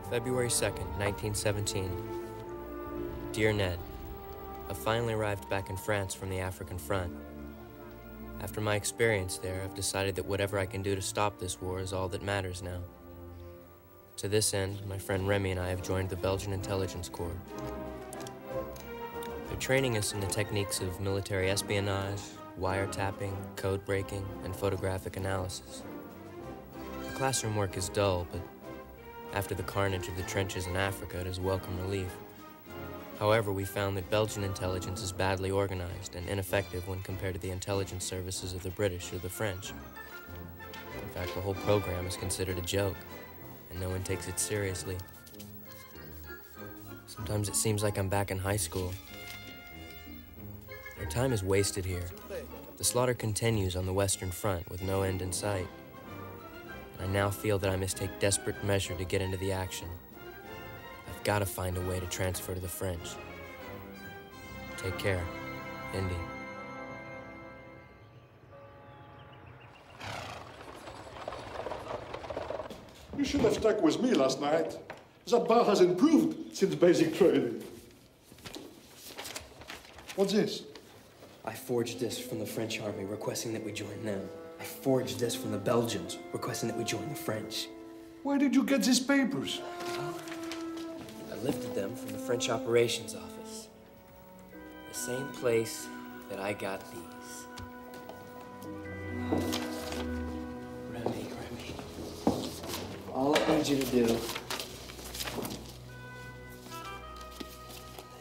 February 2nd, 1917. Dear Ned, I've finally arrived back in France from the African front. After my experience there, I've decided that whatever I can do to stop this war is all that matters now. To this end, my friend Remy and I have joined the Belgian Intelligence Corps. They're training us in the techniques of military espionage, wiretapping, code breaking, and photographic analysis. The classroom work is dull, but after the carnage of the trenches in Africa, it is welcome relief. However, we found that Belgian intelligence is badly organized and ineffective when compared to the intelligence services of the British or the French. In fact, the whole program is considered a joke, and no one takes it seriously. Sometimes it seems like I'm back in high school. Our time is wasted here. The slaughter continues on the Western Front with no end in sight. And I now feel that I must take desperate measure to get into the action. I've got to find a way to transfer to the French. Take care, Indy. You should have stuck with me last night. That bar has improved since basic training. What's this? I forged this from the French army, requesting that we join them. I forged this from the Belgians, requesting that we join the French. Where did you get these papers? I lifted them from the French operations office. The same place that I got these. Remy. All I need you to do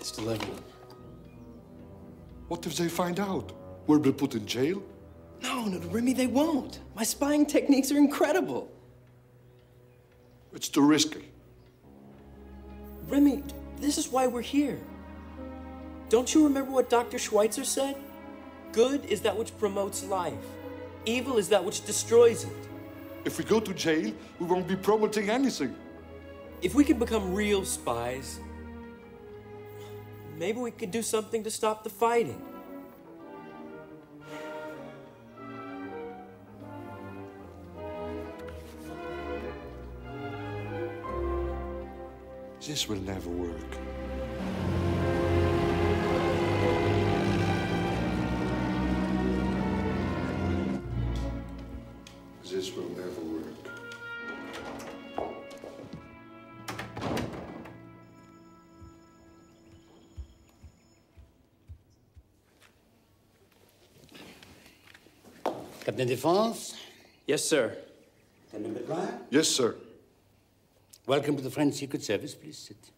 is deliver them. What if they find out? We'll be put in jail? No, Remy, they won't. My spying techniques are incredible. It's too risky. Remy, this is why we're here. Don't you remember what Dr. Schweitzer said? Good is that which promotes life. Evil is that which destroys it. If we go to jail, we won't be promoting anything. If we can become real spies, maybe we could do something to stop the fighting. This will never work. This will never work. Captain Défense? Yes, sir. Lieutenant Bedouin? Yes, sir. Welcome to the French Secret Service. Please sit.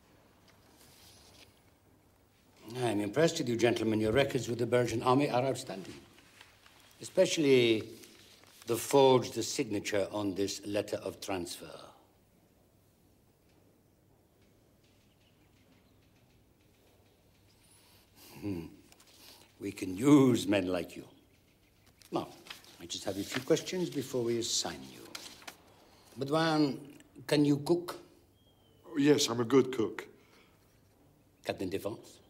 I'm impressed with you, gentlemen. Your records with the Belgian army are outstanding. Especially the forged signature on this letter of transfer. We can use men like you. Now, I just have a few questions before we assign you. Bedouin, can you cook? Yes, I'm a good cook. Captain Défense?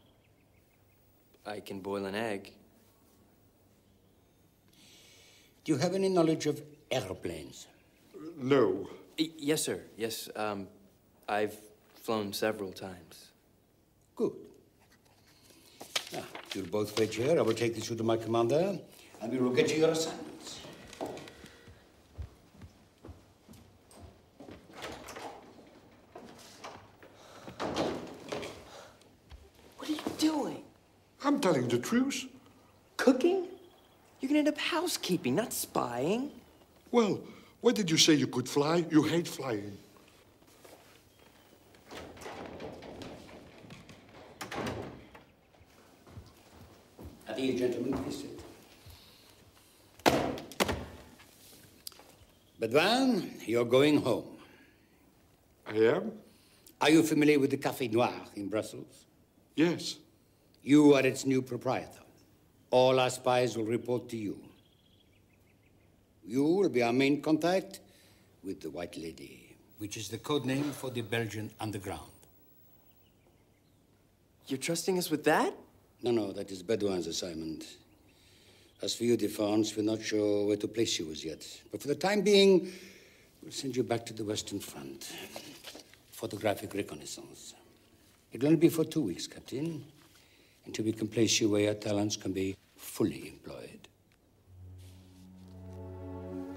I can boil an egg. Do you have any knowledge of airplanes? No. Yes, sir. Yes, I've flown several times. Good. Now, you'll both wait here. I will take this to my commander, and we will get you your assignments. What are you doing? I'm telling the truth. Cooking? You're gonna end up housekeeping, not spying. Well, why did you say you could fly? You hate flying. At ease, gentlemen, please sit. Bedouin, you're going home. I am? Are you familiar with the Café Noir in Brussels? Yes. You are its new proprietor. All our spies will report to you. You will be our main contact with the White Lady, which is the code name for the Belgian underground. You're trusting us with that? No, that is Bedouin's assignment. As for you, Défense, we're not sure where to place you as yet. But for the time being, we'll send you back to the Western Front. photographic reconnaissance. It'll only be for 2 weeks, Captain, until we can place you where your talents can be fully employed.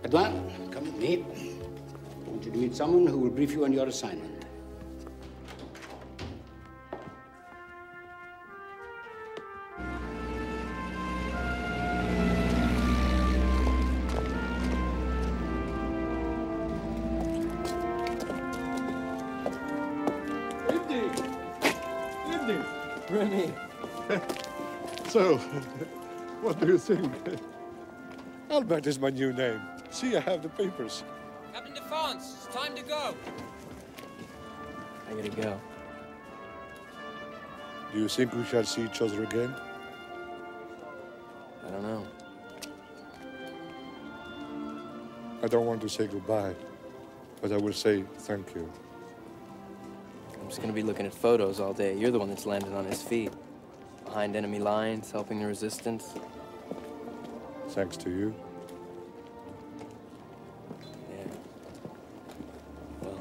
Edouin, come with me. I want you to meet someone who will brief you on your assignment. Remy. So, what do you think? Albert is my new name. See, I have the papers. Captain Defonce, it's time to go. I gotta go. Do you think we shall see each other again? I don't know. I don't want to say goodbye, but I will say thank you. I'm just gonna be looking at photos all day. You're the one that's landed on his feet. Behind enemy lines, helping the resistance. Thanks to you. Yeah. Well,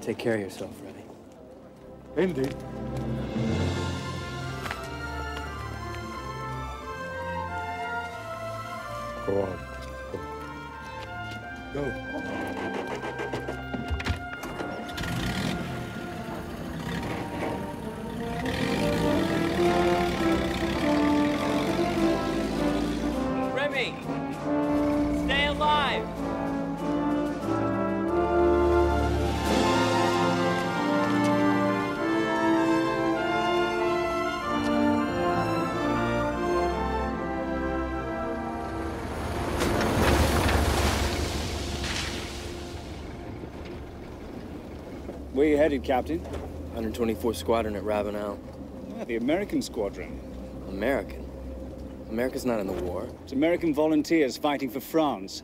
take care of yourself, Remy. Indeed. Go on. Go. Remy! Stay alive! Where you headed, Captain? 124th Squadron at Ravenel. Ah, the American squadron. American? America's not in the war. It's American volunteers fighting for France.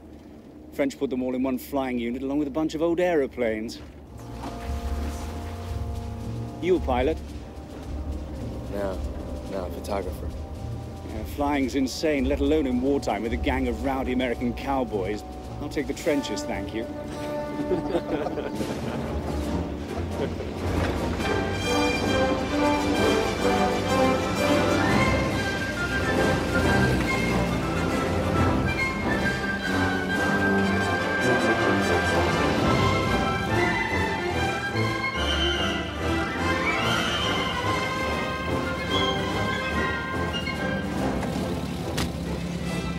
French put them all in one flying unit along with a bunch of old aeroplanes. You a pilot? No, photographer. Yeah, flying's insane, let alone in wartime with a gang of rowdy American cowboys. I'll take the trenches, thank you.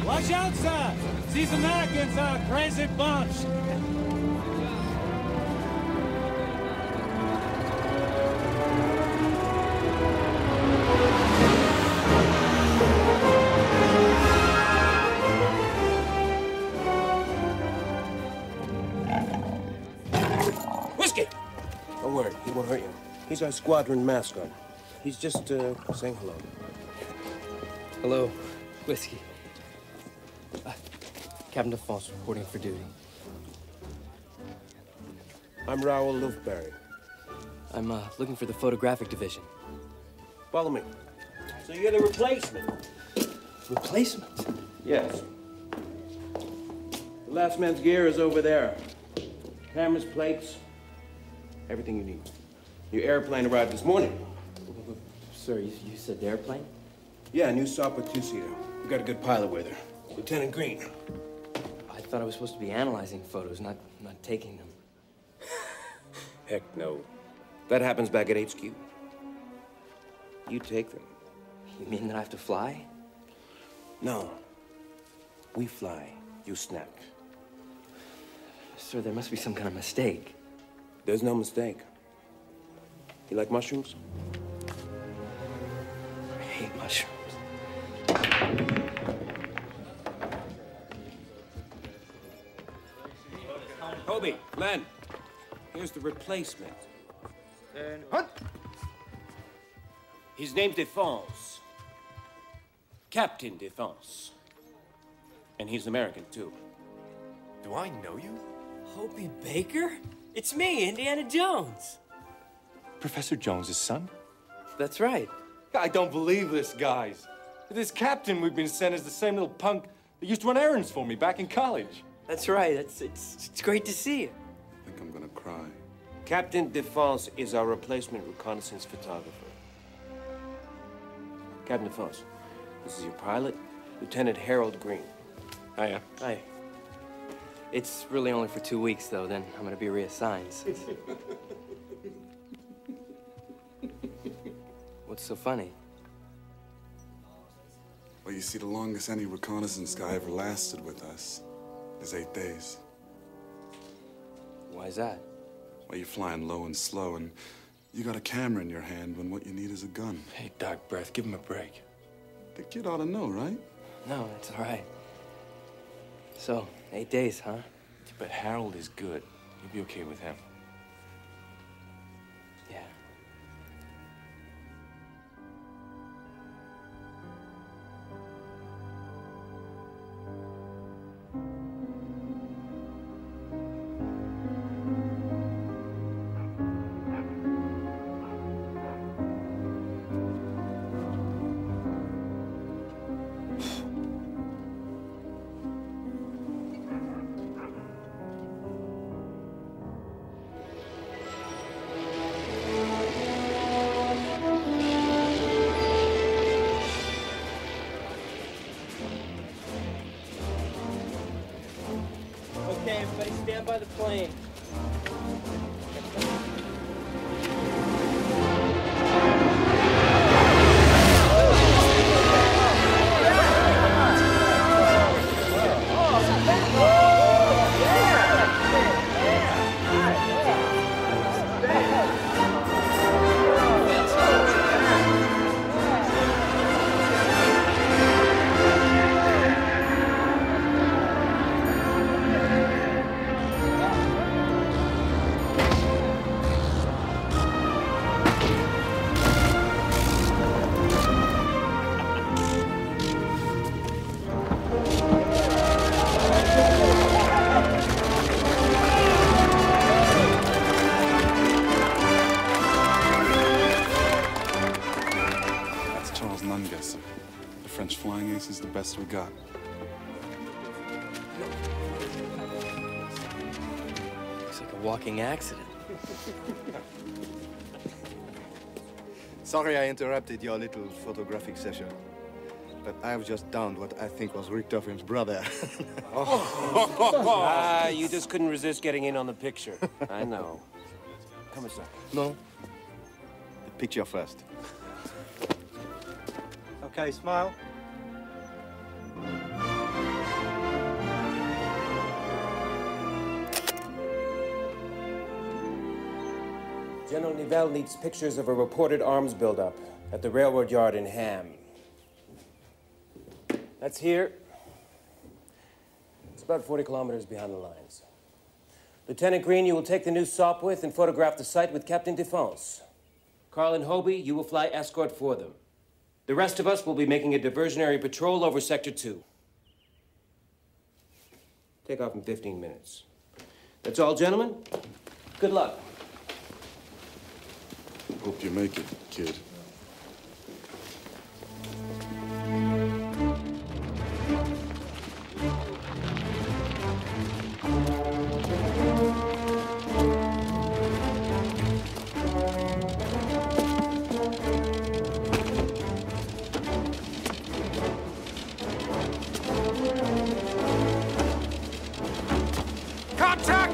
Watch out, sir! These Americans are a crazy bunch! Whiskey! Don't worry, he won't hurt you. He's our squadron mascot. He's just, saying hello. Hello, Whiskey. Captain Defonce reporting for duty. I'm Raoul Lufberry. I'm, looking for the photographic division. Follow me. So you're the replacement? Replacement? Yes. The last man's gear is over there. Cameras, plates, everything you need. Your airplane arrived this morning. Sir, you said the airplane? Yeah, new Sauper two-seater. We got a good pilot with her. Lieutenant Green. I thought I was supposed to be analyzing photos, not taking them. Heck no. That happens back at HQ. You take them. You mean that I have to fly? No. We fly. You snap. Sir, there must be some kind of mistake. There's no mistake. You like mushrooms? I hate mushrooms. Kobe, Len, here's the replacement. Hunt! His name's Defonce. Captain Defonce. And he's American, too. Do I know you? Hobie Baker? It's me, Indiana Jones. Professor Jones's son? That's right. I don't believe this, guys. This captain we've been sent is the same little punk that used to run errands for me back in college. That's right. It's great to see you. I think I'm gonna cry. Captain Defonce is our replacement reconnaissance photographer. Captain Defonce, this is your pilot, Lieutenant Harold Green. Hiya. Hi. It's really only for 2 weeks, though. Then I'm gonna be reassigned. What's so funny? Well, you see, the longest any reconnaissance guy ever lasted with us is 8 days. Why is that? Well, you're flying low and slow, and you got a camera in your hand when what you need is a gun. Hey, Doc Breath, give him a break. The kid ought to know, right? No, it's all right. So, 8 days, huh? But Harold is good. You'll be okay with him. Yeah. Okay, everybody stand by the plane. Nungesser. The French flying ace is the best we got. Looks like a walking accident. Sorry I interrupted your little photographic session, but I've just downed what I think was Rick Tuffin's brother. Ah, you just couldn't resist getting in on the picture. I know. Come inside. No. The picture first. Okay, smile. General Nivelle needs pictures of a reported arms buildup at the railroad yard in Ham. That's here. It's about 40 kilometers behind the lines. Lieutenant Green, you will take the new Sopwith and photograph the site with Captain Defonce. Carl and Hobie, you will fly escort for them. The rest of us will be making a diversionary patrol over Sector 2. Take off in 15 minutes. That's all, gentlemen. Good luck. Hope you make it, kid. Contact!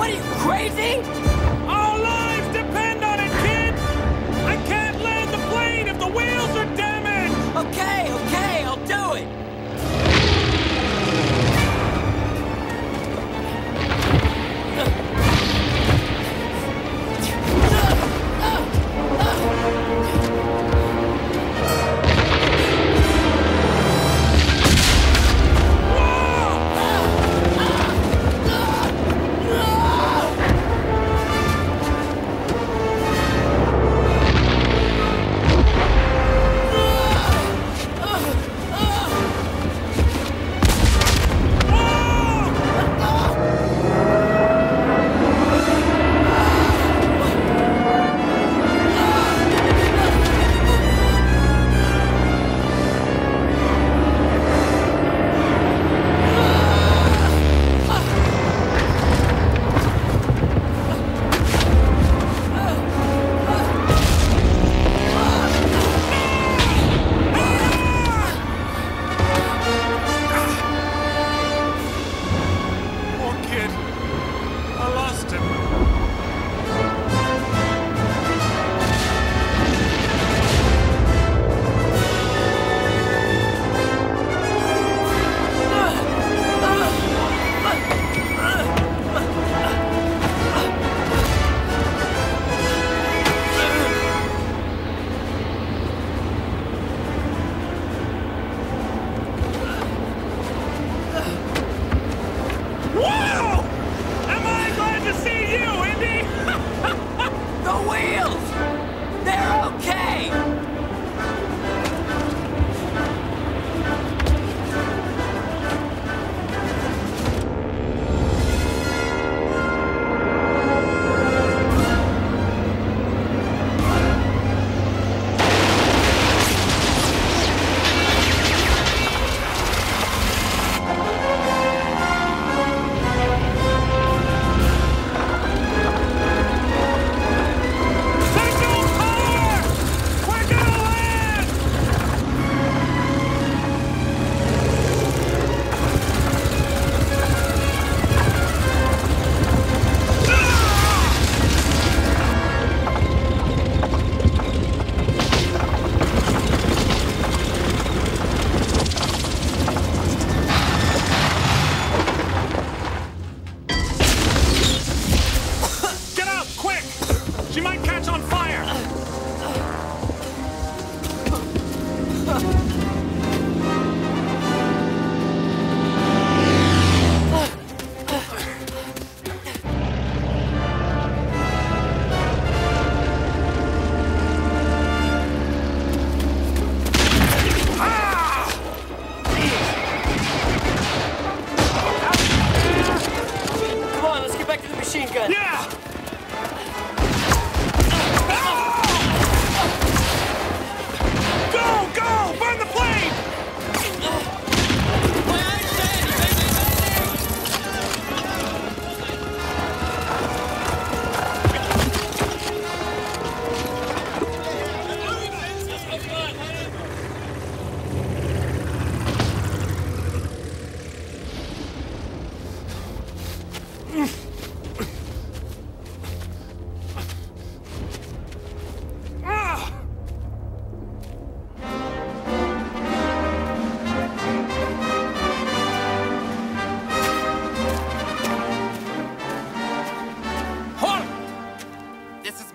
What are you, crazy? Our lives depend on it, kid! I can't land the plane if the wheels are damaged! Okay, okay, I'll do it!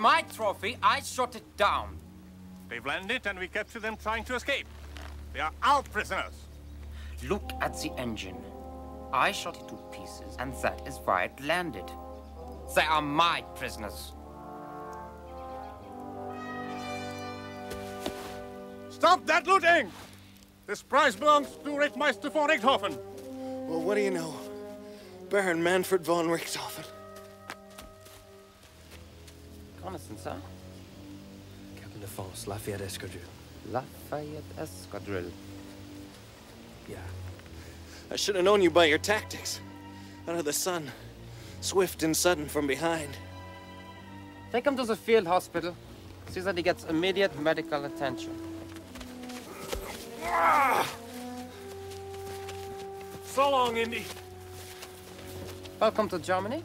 my trophy. I shot it down. They've landed and we captured them trying to escape. They are our prisoners. Look at the engine. I shot it to pieces, and that is why it landed. They are my prisoners. Stop that looting! This prize belongs to Rittmeister von Richthofen. Well, what do you know? Baron Manfred von Richthofen. Reconnaissance, huh? Captain Defonce, Lafayette Escadrille. Lafayette Escadrille. Yeah. I should have known you by your tactics. Out of the sun. Swift and sudden from behind. Take him to the field hospital. See that he gets immediate medical attention. So long, Indy. Welcome to Germany.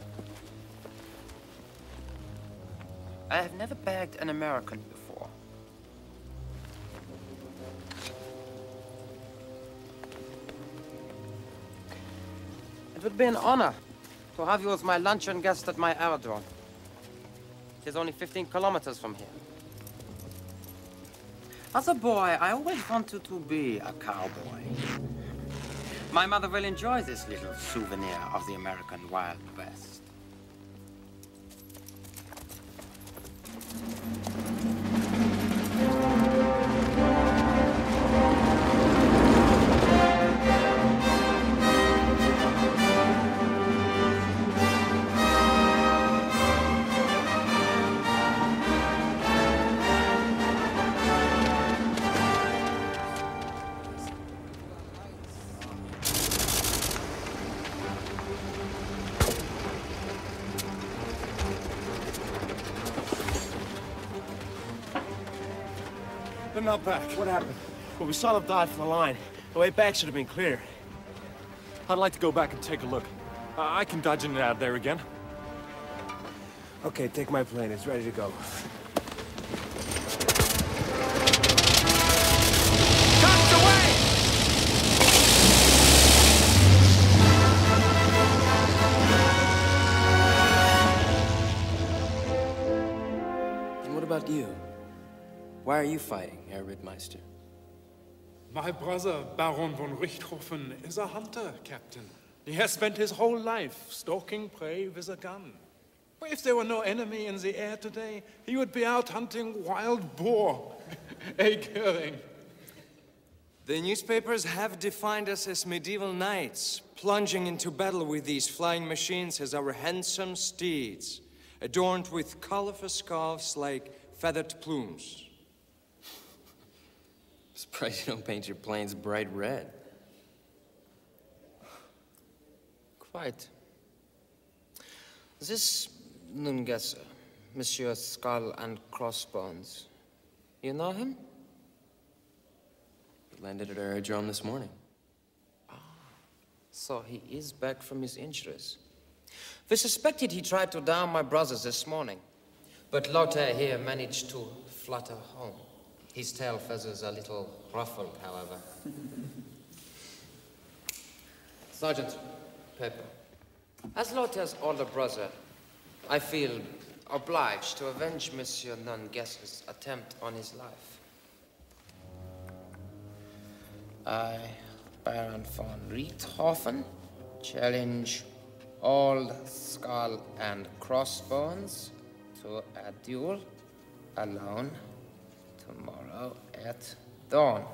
I have never bagged an American before. It would be an honor to have you as my luncheon guest at my aerodrome. It is only 15 kilometers from here. As a boy, I always wanted to be a cowboy. My mother will enjoy this little souvenir of the American Wild West. They're not back. What happened? Well, we saw them dive from the line. The way back should have been clear. I'd like to go back and take a look. I can dodge in and out of there again. Okay, take my plane. It's ready to go. And what about you? Why are you fighting, Herr Rittmeister? My brother, Baron von Richthofen, is a hunter, Captain. He has spent his whole life stalking prey with a gun. If there were no enemy in the air today, he would be out hunting wild boar. A Göring. The newspapers have defined us as medieval knights, plunging into battle with these flying machines as our handsome steeds, adorned with colorful scarves like feathered plumes. Surprised you don't paint your planes bright red. Quite. This Nungesser, Monsieur Skull and Crossbones, you know him? He landed at our aerodrome this morning. Ah, so he is back from his injuries. We suspected he tried to down my brothers this morning, but Lothair here managed to flutter home. His tail feathers are a little ruffled, however. Sergeant, paper. As Lothair's older brother, I feel obliged to avenge Monsieur Nungesser's attempt on his life. I, Baron von Richthofen, challenge all Skull and Crossbones to a duel alone tomorrow at dawn.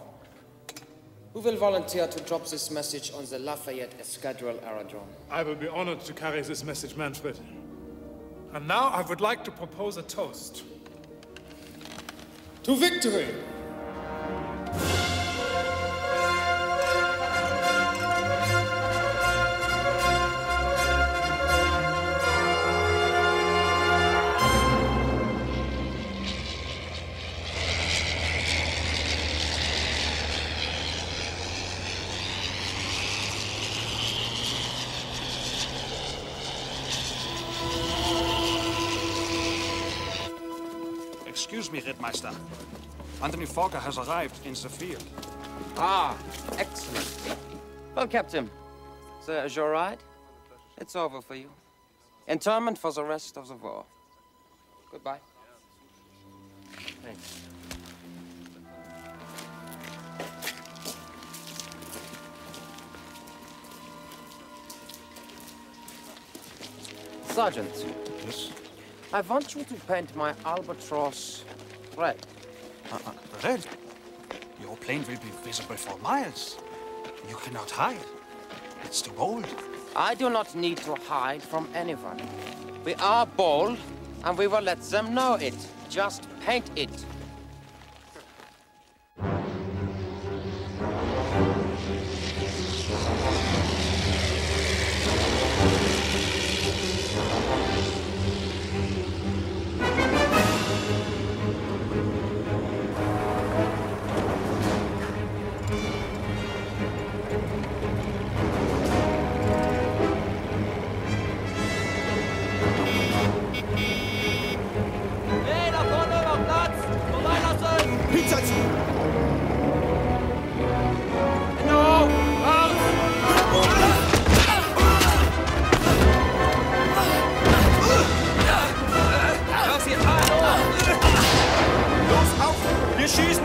Who will volunteer to drop this message on the Lafayette Escadrille Aerodrome? I will be honored to carry this message, Manfred. And now I would like to propose a toast. To victory! Excuse me, Rittmeister. Anthony Fokker has arrived in the field. Ah, excellent. Well, Captain, so is your ride? It's over for you. Interment for the rest of the war. Goodbye. Thanks. Sergeant. Yes? I want you to paint my albatross red. Red? Your plane will be visible for miles. You cannot hide. It's too bold. I do not need to hide from anyone. We are bold, and we will let them know it. Just paint it. schießen!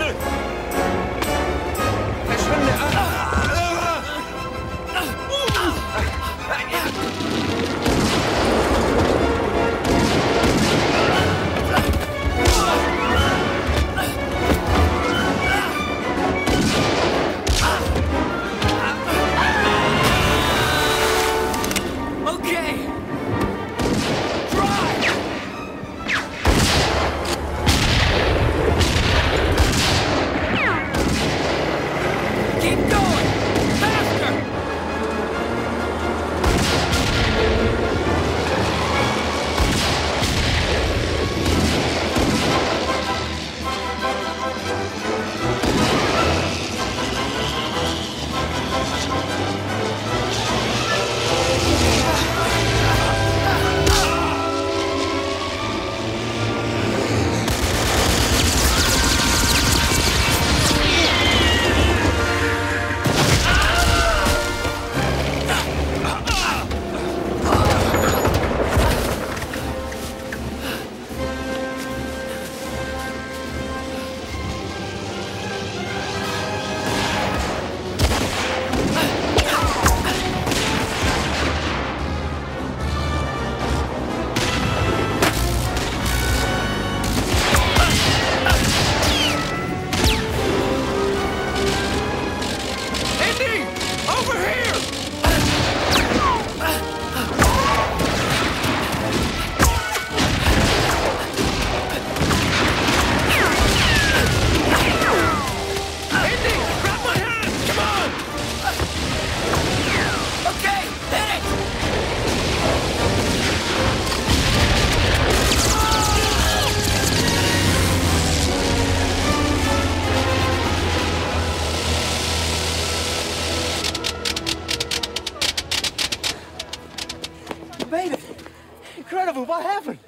What happened?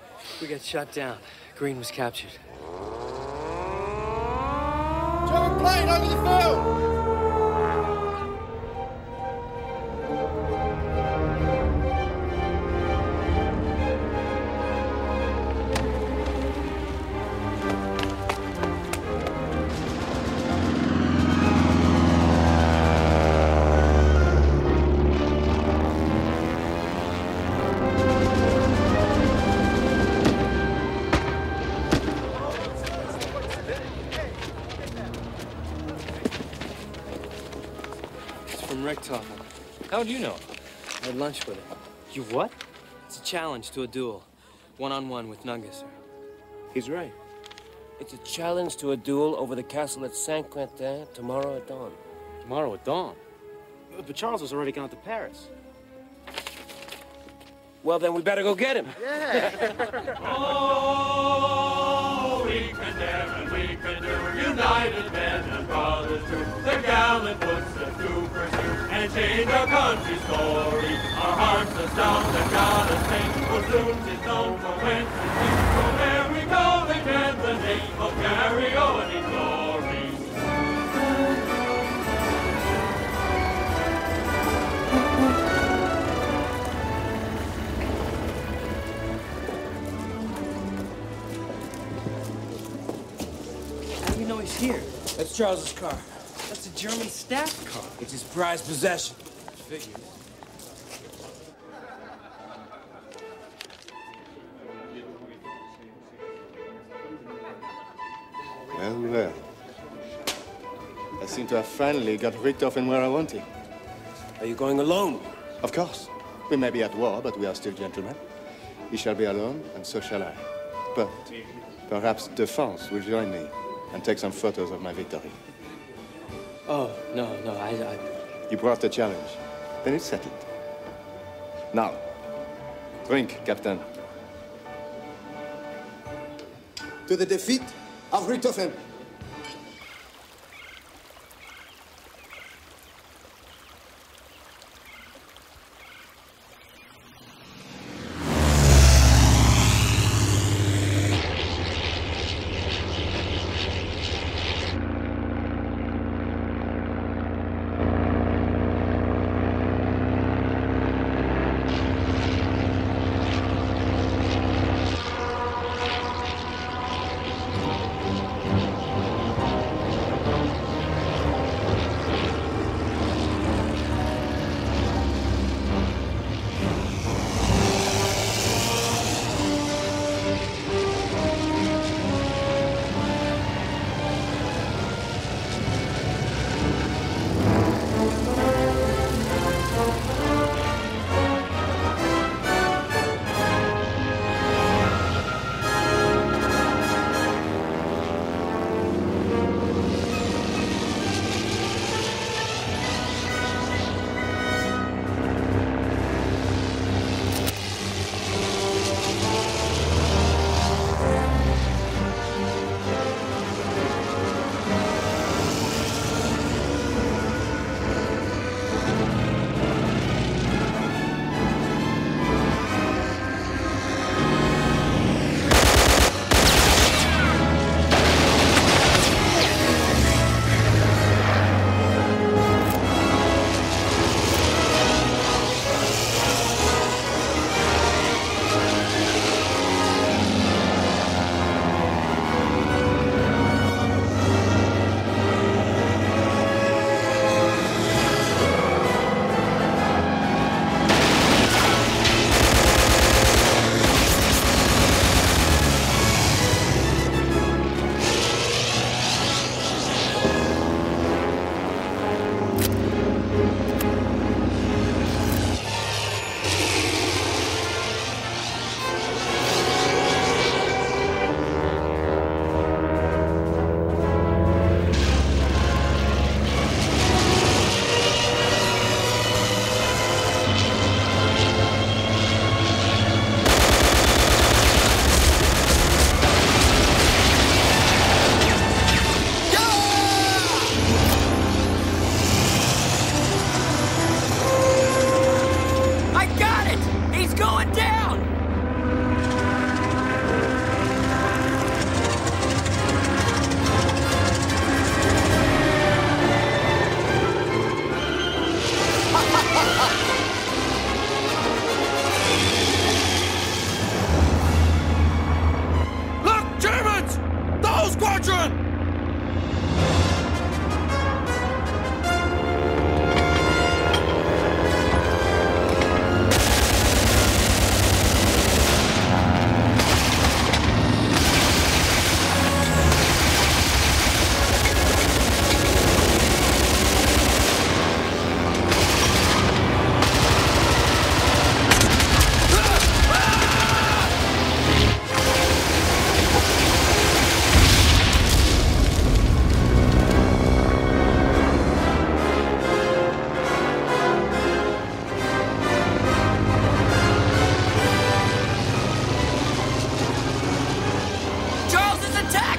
We got shot down. Green was captured. German plane over the field! How do you know? I had lunch with him. You what? It's a challenge to a duel. One-on-one with Nungus. He's right. It's a challenge to a duel over the castle at Saint-Quentin tomorrow at dawn. Tomorrow at dawn? But Charles has already gone to Paris. Well, then we better go get him. Oh, we can dare and we can do, united men and brothers too. The gallant footsteps to pursue and change our country's story. Our hearts are stout and God is faint, for soon 'tis known from whence it came. So there we go, they chant the name of Gary Owen in glory. How do you know he's here? That's Charles's car. That's a German staff car. It's his prized possession. Figures. Well. I seem to have finally got Richtofen where I want him. Are you going alone? Of course. We may be at war, but we are still gentlemen. He shall be alone, and so shall I. But perhaps Defense will join me and take some photos of my victory. Oh, no, You brought the challenge. Then it's settled. Now, drink, Captain. To the defeat of Richtofen.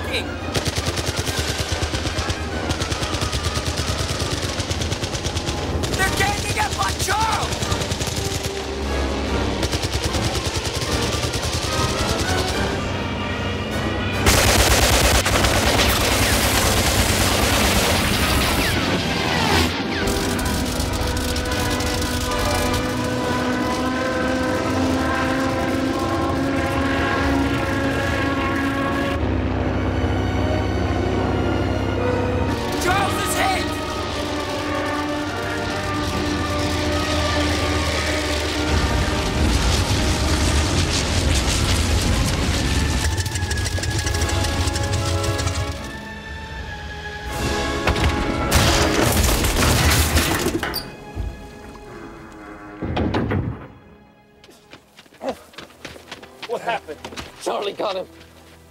working! They're ganging up on Charles! What happened? Charlie got him.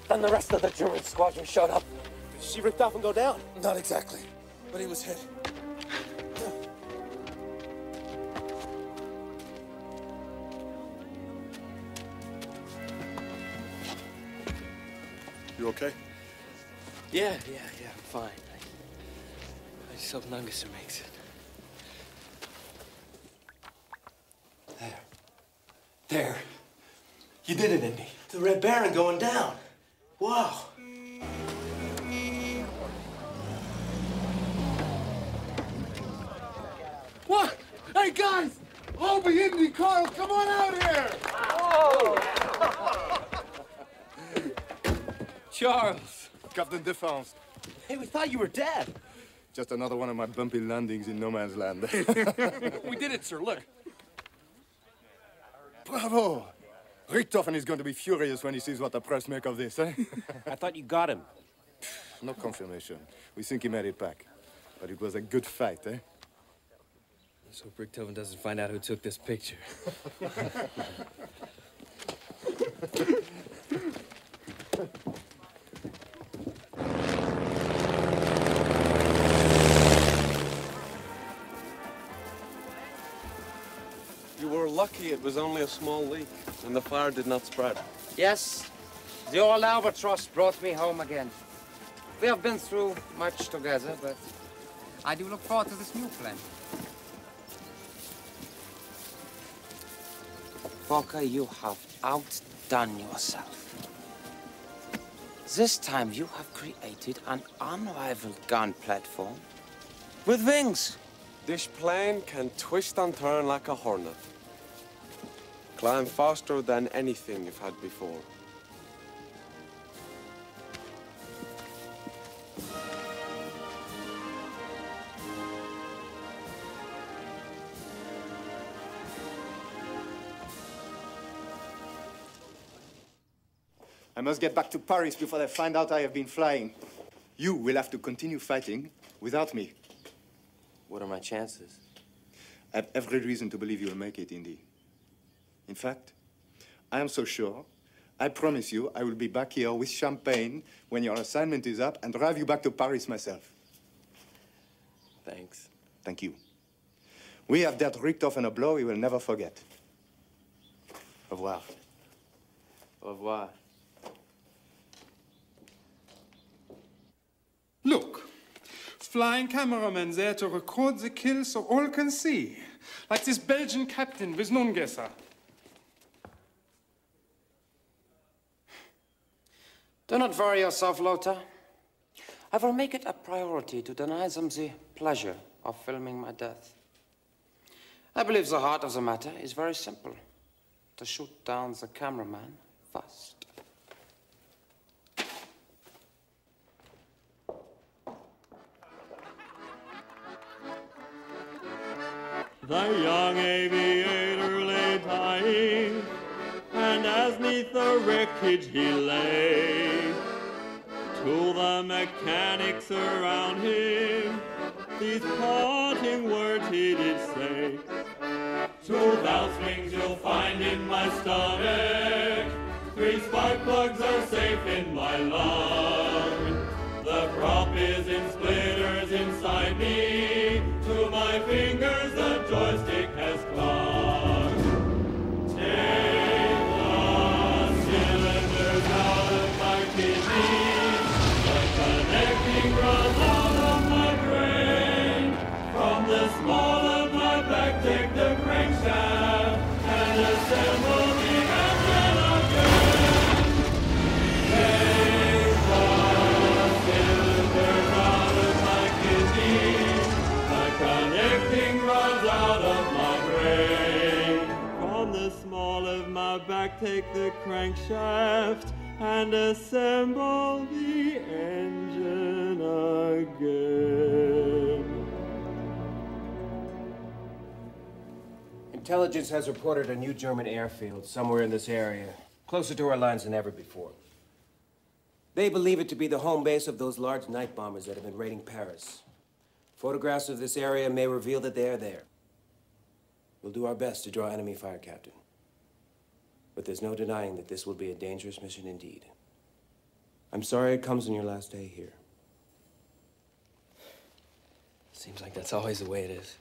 Then the rest of the German squadron showed up. Did she ripped off and go down? Not exactly, but he was hit. You okay? Yeah, I'm fine. I just hope Nungesser makes it. There. You did it, Indy. The Red Baron going down. Wow. What? Hey, guys! Hobie, Indy, Carl, come on out here! Charles! Captain Defense. Hey, we thought you were dead. Just another one of my bumpy landings in no man's land. We did it, sir. Look. Bravo! Richthofen is going to be furious when he sees what the press make of this, eh? I thought you got him. No confirmation. We think he made it back. But it was a good fight, eh? Let's hope Richthofen doesn't find out who took this picture. You were lucky it was only a small leak, and the fire did not spread. Yes, the old Albatross brought me home again. We have been through much together, but I do look forward to this new plan. Fokker, you have outdone yourself. This time you have created an unrivaled gun platform with wings. This plane can twist and turn like a hornet. Climb faster than anything you've had before. I must get back to Paris before they find out I have been flying. You will have to continue fighting without me. What are my chances? I have every reason to believe you will make it, Indy. In fact, I am so sure, I promise you I will be back here with champagne when your assignment is up and drive you back to Paris myself. Thanks. Thank you. We have dealt Richthofen a blow he will never forget. Au revoir. Au revoir. Look, flying cameramen there to record the kill so all can see. Like this Belgian captain with Nungesser. Do not worry yourself, Lothar. I will make it a priority to deny them the pleasure of filming my death. I believe the heart of the matter is very simple. To shoot down the cameraman first. The young aviator lay dying, and as 'neath the wreckage he lay, to the mechanics around him, these parting words he did say. 2,000 springs you'll find in my stomach, 3 spark plugs are safe in my lung. The prop is in splitters inside me, to my fingers the joystick has clung. Take the cylinders out of my kidneys, crankshaft and assemble the engine again. Intelligence has reported a new German airfield somewhere in this area, closer to our lines than ever before. They believe it to be the home base of those large night bombers that have been raiding Paris. Photographs of this area may reveal that they are there. We'll do our best to draw enemy fire, Captain. But there's no denying that this will be a dangerous mission indeed. I'm sorry it comes on your last day here. Seems like that's always the way it is.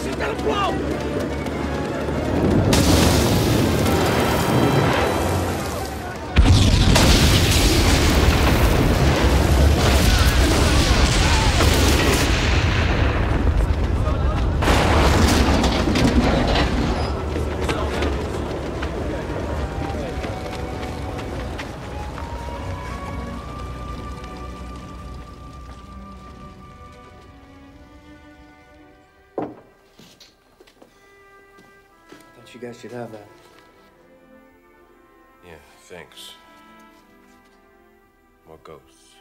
She's gonna blow! You guys should have that. Yeah, thanks. More ghosts.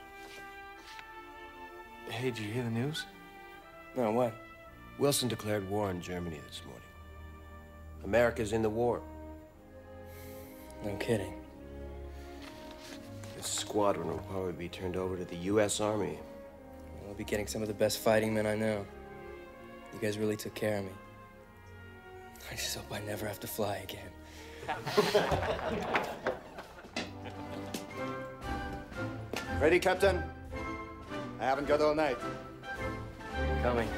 Hey, did you hear the news? No, what? Wilson declared war on Germany this morning. America's in the war. No kidding. This squadron will probably be turned over to the U.S. Army. I'll be getting some of the best fighting men I know. You guys really took care of me. I just hope I never have to fly again. Ready, Captain? I haven't got all night. Coming.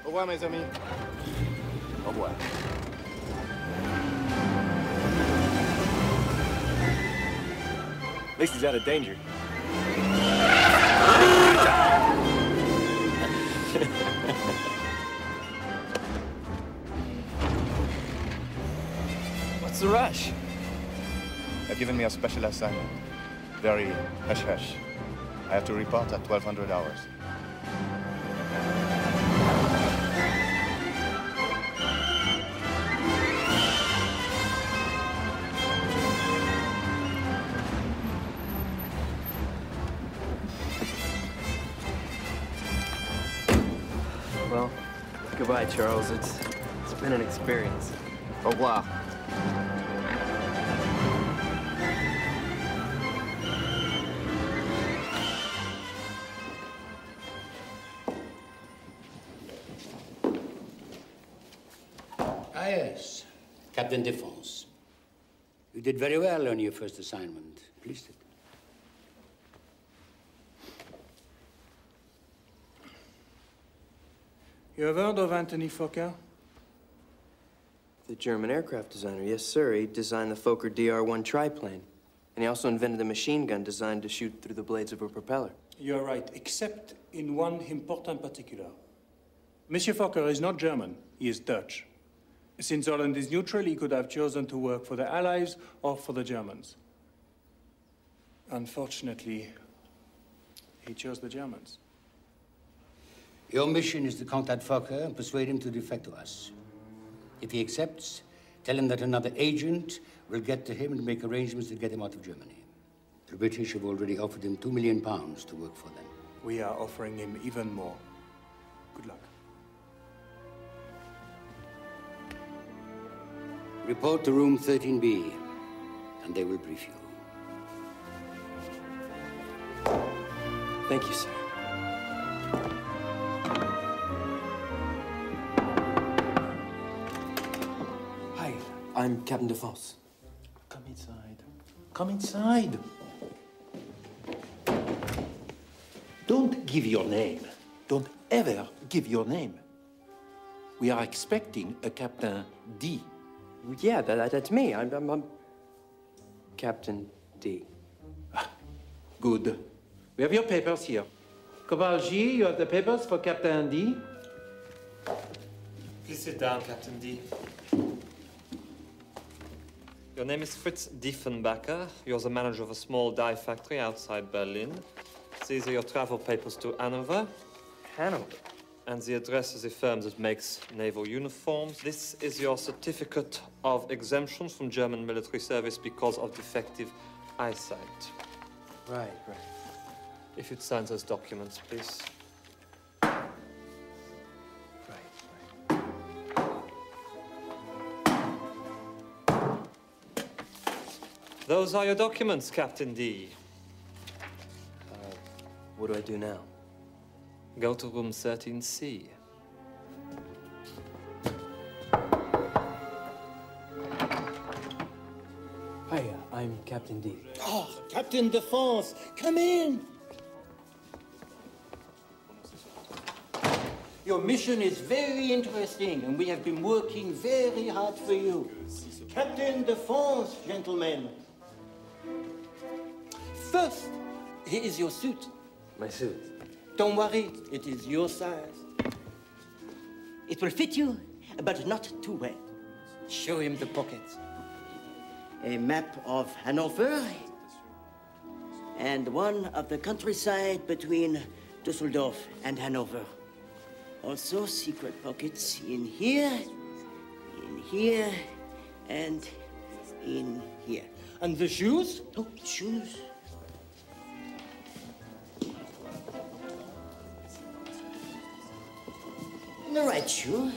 Au revoir, mes amis. Au revoir. At least he's out of danger. What's the rush? They've given me a special assignment. Very hush-hush. I have to report at 1200 hours. Well, goodbye, Charles. It's been an experience. Au revoir. Ah, yes. Captain Defonse. You did very well on your first assignment. Pleased it. You have heard of Anthony Fokker? The German aircraft designer, yes, sir. He designed the Fokker DR-1 triplane. And he also invented a machine gun designed to shoot through the blades of a propeller. You're right, except in one important particular. Monsieur Fokker is not German, he is Dutch. Since Holland is neutral, he could have chosen to work for the Allies or for the Germans. Unfortunately, he chose the Germans. Your mission is to contact Fokker and persuade him to defect to us. If he accepts, tell him that another agent will get to him and make arrangements to get him out of Germany. The British have already offered him £2 million to work for them. We are offering him even more. Good luck. Report to room 13B, and they will brief you. Thank you, sir. Hi, I'm Captain Defonse. Come inside. Come inside. Don't give your name. Don't ever give your name. We are expecting a Captain D. Yeah, that's me. I'm Captain D. Good. We have your papers here. Corporal G, you have the papers for Captain D? Please sit down, Captain D. Your name is Fritz Diefenbacher. You're the manager of a small dye factory outside Berlin. These are your travel papers to Hanover. Hanover? And the address of the firm that makes naval uniforms. This is your certificate of exemption from German military service because of defective eyesight. Right. If you'd sign those documents, please. Those are your documents, Captain D. What do I do now? Go to room 13C. Hiya, I'm Captain D. Oh, Captain Defonse, come in. Your mission is very interesting, and we have been working very hard for you. Captain Defonse, gentlemen. First, here is your suit. My suit? Don't worry, it is your size. It will fit you, but not too well. Show him the pockets. A map of Hanover, and one of the countryside between Dusseldorf and Hanover. Also, secret pockets in here, and in here. And the shoes? Oh, shoes. And the right shoe.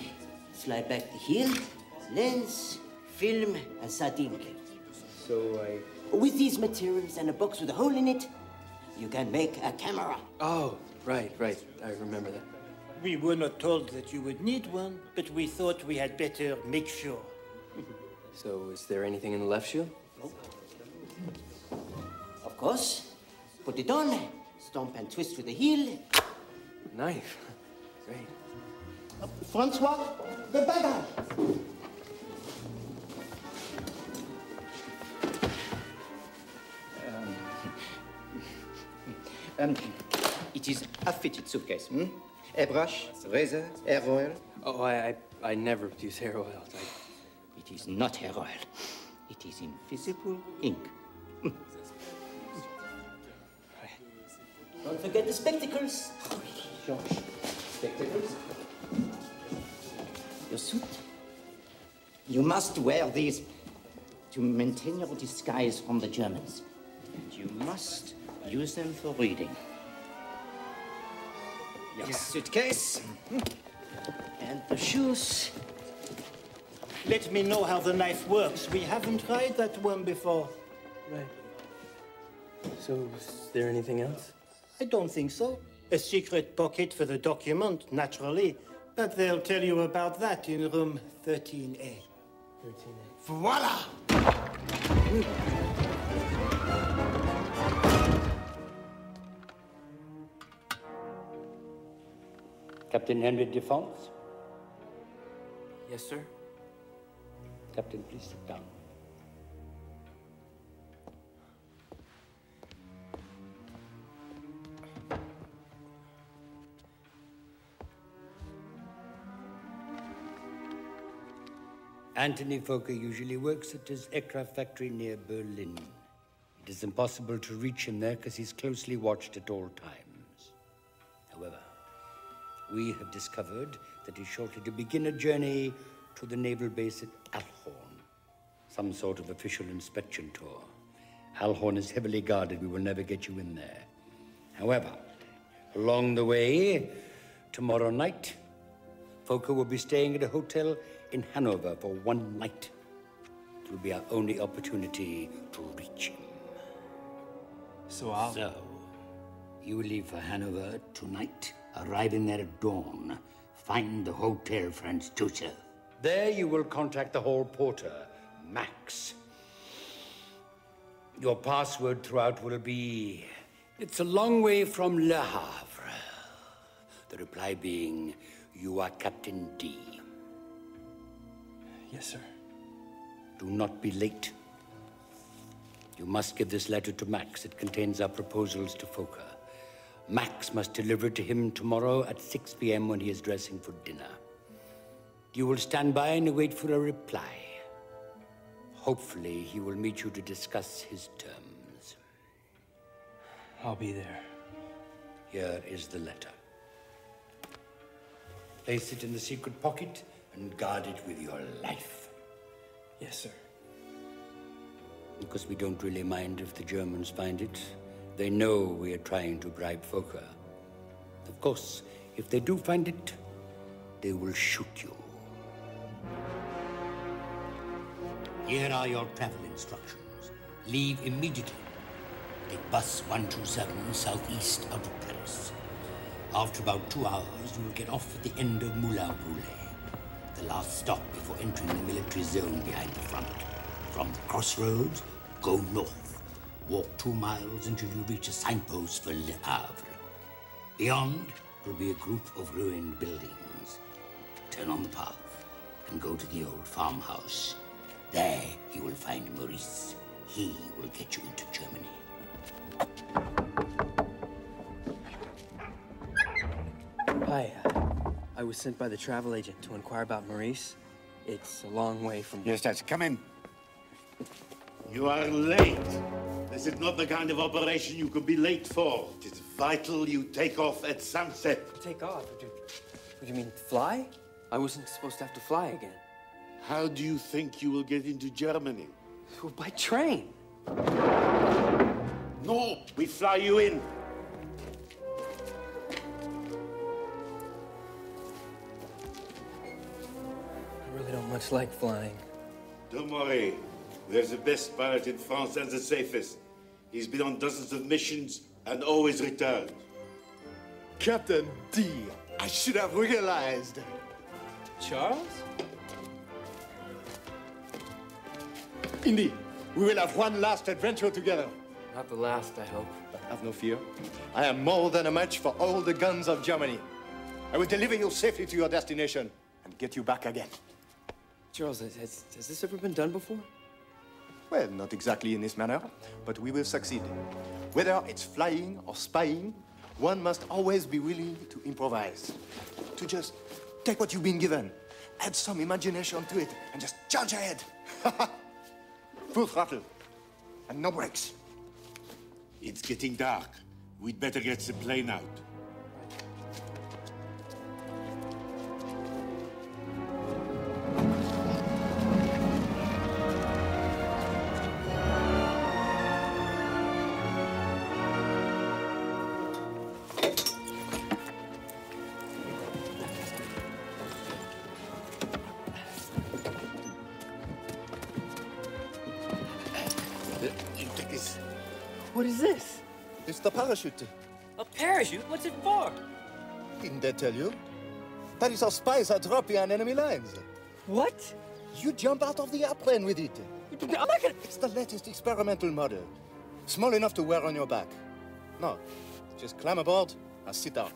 Slide back the heel, lens, film, and sardine can. With these materials and a box with a hole in it, you can make a camera. Oh, right. I remember that. We were not told that you would need one, but we thought we had better make sure. So, is there anything in the left shoe? Of course. Put it on, stomp and twist with the heel. Knife. Great. Francois, the bagage. It is a fitted suitcase. Airbrush, razor, hair oil. Oh, I never use hair oil. It is not hair oil. It is invisible ink. Don't forget the spectacles. George, spectacles. Your suit. You must wear these to maintain your disguise from the Germans. And you must use them for reading. Your suitcase. And the shoes. Let me know how the knife works. We haven't tried that one before. Right. So, is there anything else? I don't think so. A secret pocket for the document, naturally. But they'll tell you about that in room 13A. 13A. Voila! Captain Henry Defonse? Yes, sir? Captain, please sit down. Anthony Fokker usually works at his aircraft factory near Berlin. It is impossible to reach him there because he's closely watched at all times. However, we have discovered that he's shortly to begin a journey to the naval base at Alhorn. Some sort of official inspection tour. Alhorn is heavily guarded. We will never get you in there. However, along the way, tomorrow night, Fokker will be staying at a hotel in Hanover for one night. It will be our only opportunity to reach him. So, you will leave for Hanover tonight, arriving there at dawn. Find the Hotel Franz Joseph. There you will contact the hall porter, Max. Your password throughout will be, "It's a long way from Le Havre." The reply being, "You are Captain D." Yes, sir. Do not be late. You must give this letter to Max. It contains our proposals to Fokker. Max must deliver it to him tomorrow at 6 p.m. when he is dressing for dinner. You will stand by and wait for a reply. Hopefully, he will meet you to discuss his terms. I'll be there. Here is the letter. Place it in the secret pocket and guard it with your life. Yes, sir. Because we don't really mind if the Germans find it. They know we are trying to bribe Fokker. Of course, if they do find it, they will shoot you. Here are your travel instructions. Leave immediately. Take bus 127 southeast out of Paris. After about 2 hours, you will get off at the end of Moulin Rouge, the last stop before entering the military zone behind the front. From the crossroads, Go north. Walk 2 miles until you reach a signpost for Le Havre. Beyond will be a group of ruined buildings. Turn on the path and go to the old farmhouse. There you will find Maurice. He will get you into Germany. Hi. I was sent by the travel agent to inquire about Maurice. It's a long way from... Yes, that's come in. You are late. This is not the kind of operation you could be late for. It is vital you take off at sunset. Take off? What do you mean, fly? I wasn't supposed to have to fly again. How do you think you will get into Germany? Well, by train. No, we fly you in. I really don't much like flying. Don't worry. We're the best pilot in France and the safest. He's been on dozens of missions and always returned. Captain D, I should have realized. Charles? Indy, we will have one last adventure together. Not the last, I hope. Have no fear. I am more than a match for all the guns of Germany. I will deliver you safely to your destination and get you back again. Charles, has this ever been done before? Well, not exactly in this manner, but we will succeed. Whether it's flying or spying, one must always be willing to improvise. To just take what you've been given, add some imagination to it, and just charge ahead. Full throttle, and no brakes. It's getting dark. We'd better get the plane out. What is this? It's the parachute. A parachute? What's it for? Didn't they tell you? That is how spies are dropping on enemy lines. What? You jump out of the airplane with it. I'm not gonna... It's the latest experimental model. Small enough to wear on your back. No, just climb aboard and sit down.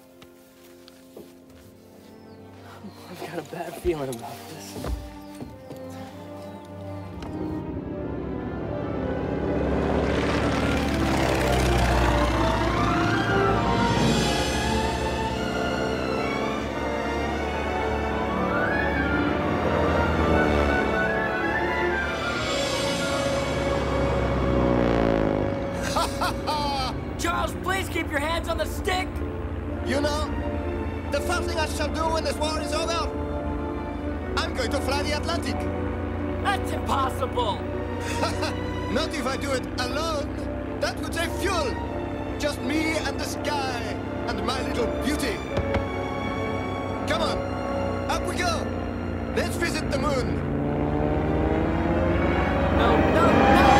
I've got a bad feeling about this. Charles, please keep your hands on the stick! You know, the first thing I shall do when this war is over, I'm going to fly the Atlantic. That's impossible! Not if I do it alone. That would save fuel. Just me and the sky and my little beauty. Come on, up we go. Let's visit the moon. No, no, no!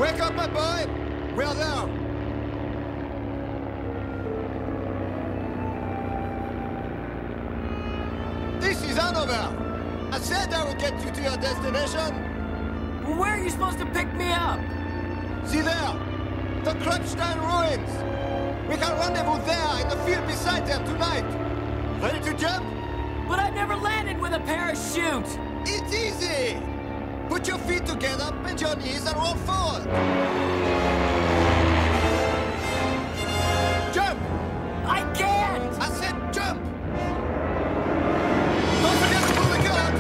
Wake up, my boy! We're there! This is Hanover! I said I would get you to your destination! Well, where are you supposed to pick me up? See there! The Kruppstein ruins! We can rendezvous there in the field beside them tonight! Ready to jump? But I've never landed with a parachute! It's easy! Put your feet together, bend your knees, and roll forward. Jump! I can't! I said jump! Don't forget to pull the gun!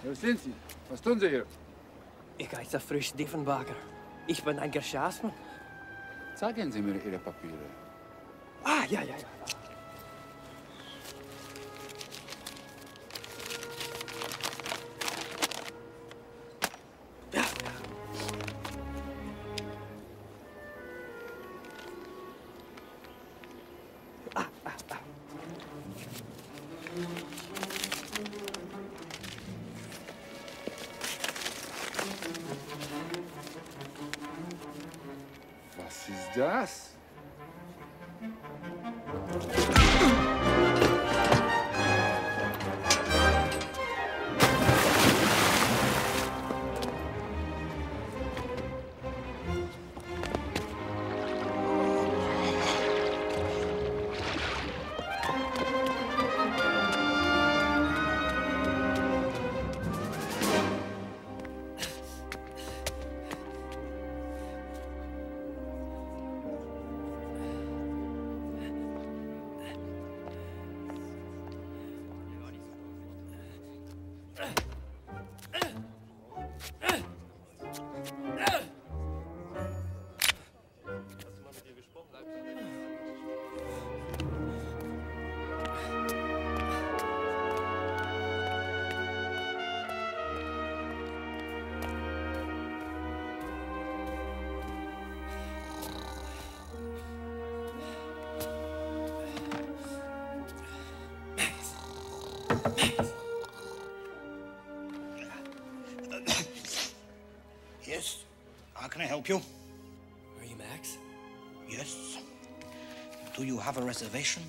Wer sind Sie? Was tun Sie hier? Ich heiße Frisch Diefenbacher. Ich bin ein Geschäftsmann. Zeigen Sie mir Ihre Papiere. Ah, ja. Was ist das? Yes. How can I help you? Are you Max? Yes. Do you have a reservation?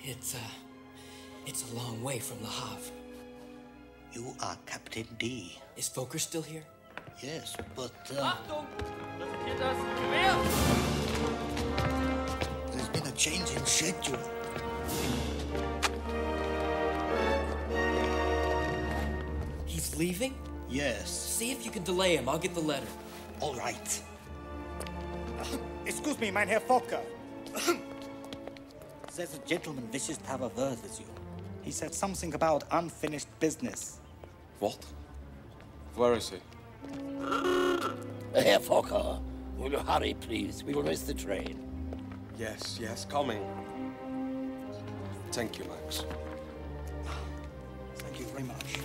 It's a long way from Le Havre. You are Captain D. Is Fokker still here? Yes, but Achtung! Das sind hier das Gewehr! there's been a change in schedule. He's leaving? Yes. See if you can delay him. I'll get the letter. All right. Excuse me, mein Herr Fokker. There's a gentleman wishes to have a word with you. He said something about unfinished business. What? Where is he? Herr Fokker, will you hurry, please? We will miss the train. Yes, coming. Thank you, Max. Thank you very much.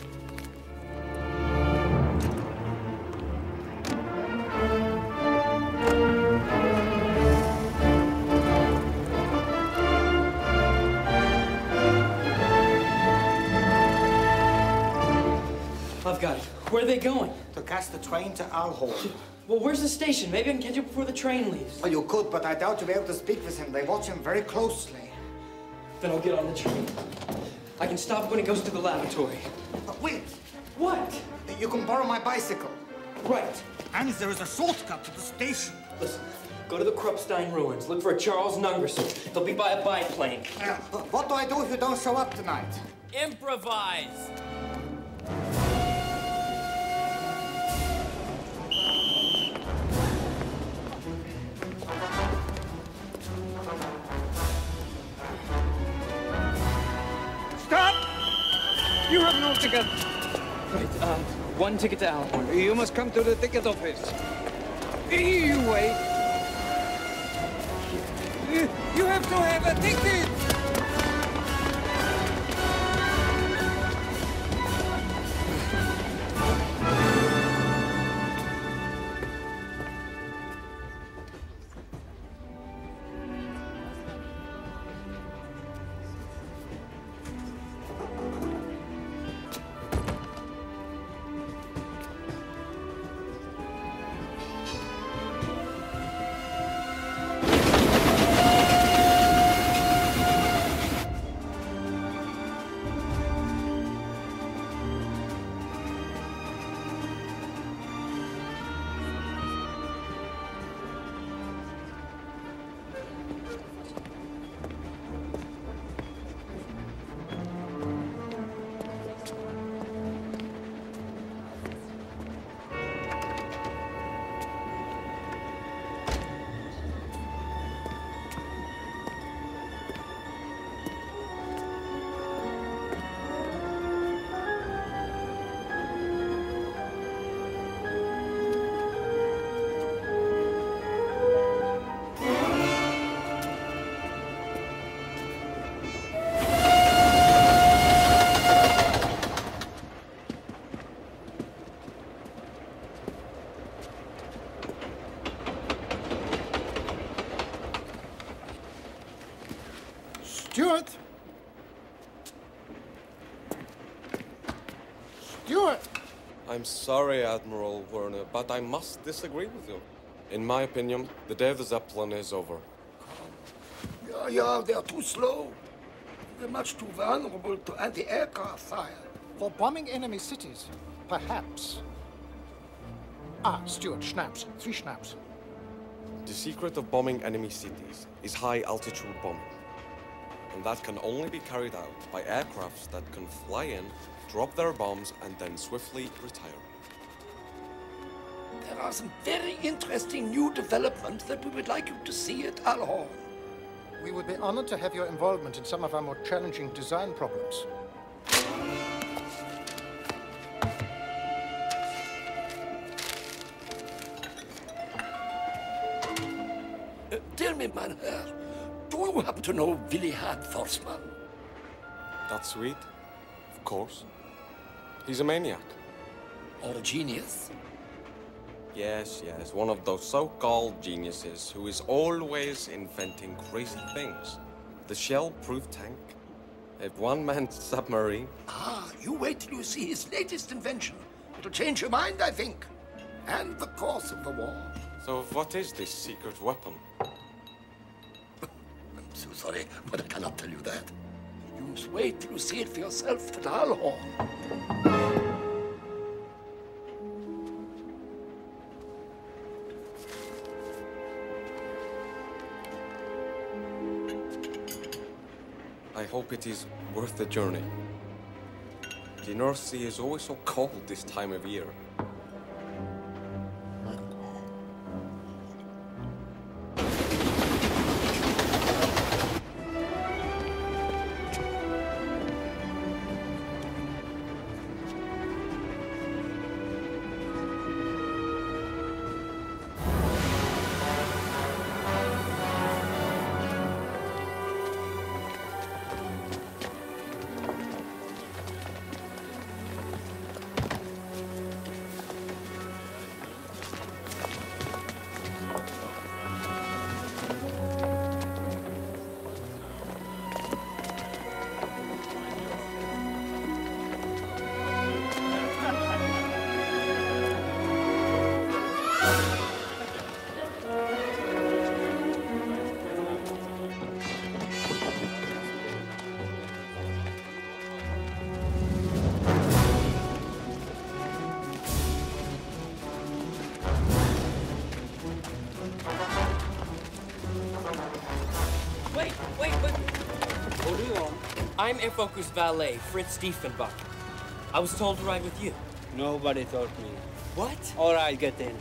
I've got it. Where are they going? To catch the train to Alhol. Well, where's the station? Maybe I can catch it before the train leaves. Well, you could, but I doubt you'll be able to speak with him. They watch him very closely. Then I'll get on the train. I can stop when it goes to the lavatory. Wait! What? You can borrow my bicycle. Right. And there is a shortcut to the station. Listen, go to the Krupstein ruins. Look for a Charles Nungerson. They'll be by a biplane. What do I do if you don't show up tonight? Improvise! Stop! You have no ticket. Right, one ticket to Alhorn. You must come to the ticket office. You wait. You have to have a ticket. Stuart! I'm sorry, Admiral Werner, but I must disagree with you. In my opinion, the day of the Zeppelin is over. Yeah, they're too slow. They're much too vulnerable to anti-aircraft fire. For bombing enemy cities, perhaps. Ah, Stuart, schnapps. 3 schnapps. The secret of bombing enemy cities is high-altitude bombing. And that can only be carried out by aircrafts that can fly in, drop their bombs, and then swiftly retire. There are some very interesting new developments that we would like you to see at Alhorn. We would be honored to have your involvement in some of our more challenging design problems. Tell me, mein Herr, do you happen to know Willihad Forssmann? That's sweet. Of course. He's a maniac. Or a genius? Yes, one of those so-called geniuses who is always inventing crazy things. The shell-proof tank, a one-man submarine. Ah, you wait till you see his latest invention. It'll change your mind, I think. And the course of the war. So what is this secret weapon? I'm so sorry, but I cannot tell you that. You must wait till you see it for yourself at Alhorn. I hope it is worth the journey. The North Sea is always so cold this time of year. I'm Airfocus valet, Fritz Diefenbach. I was told to ride with you. Nobody told me. What? All right, get in.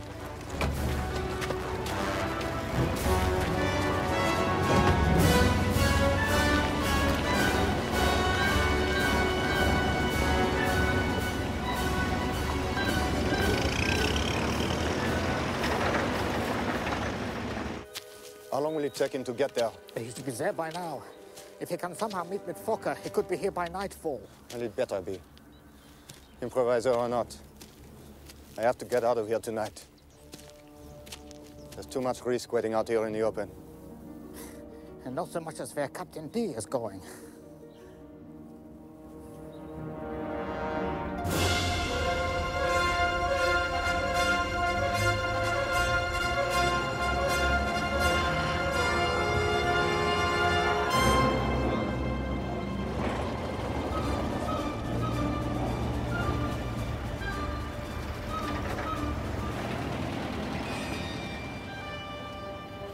How long will it take him to get there? He should be there by now. If he can somehow meet with Fokker, he could be here by nightfall. Well, it better be. Improviser or not. I have to get out of here tonight. There's too much risk waiting out here in the open. And not so much as where Captain D is going.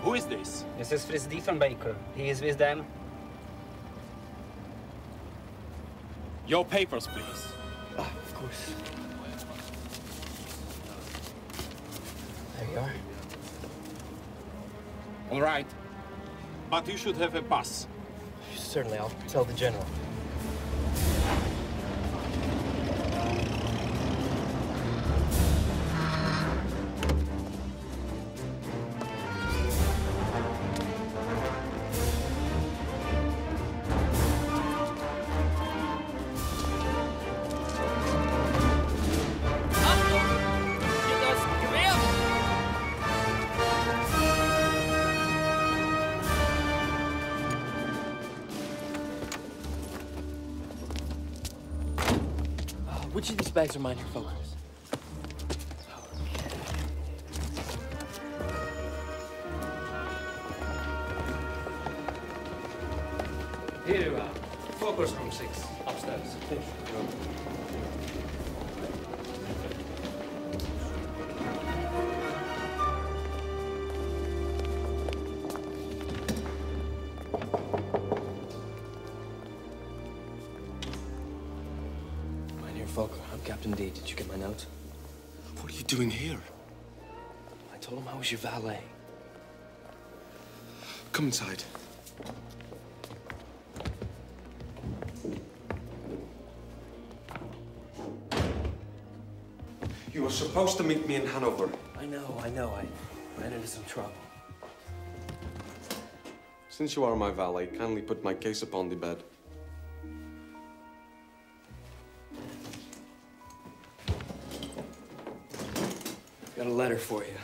Who is this? This is Fritz Diefenbaker. He is with them. Your papers, please. Of course. There you are. All right. But you should have a pass. Certainly, I'll tell the general. Which of these bags are mine, your focus? Here you are. Focus room 6, upstairs. Mynheer Fokker, I'm Captain D. Did you get my note? What are you doing here? I told him I was your valet. Come inside. You were supposed to meet me in Hanover. I know. I ran into some trouble. Since you are my valet, kindly put my case upon the bed. Got a letter for you.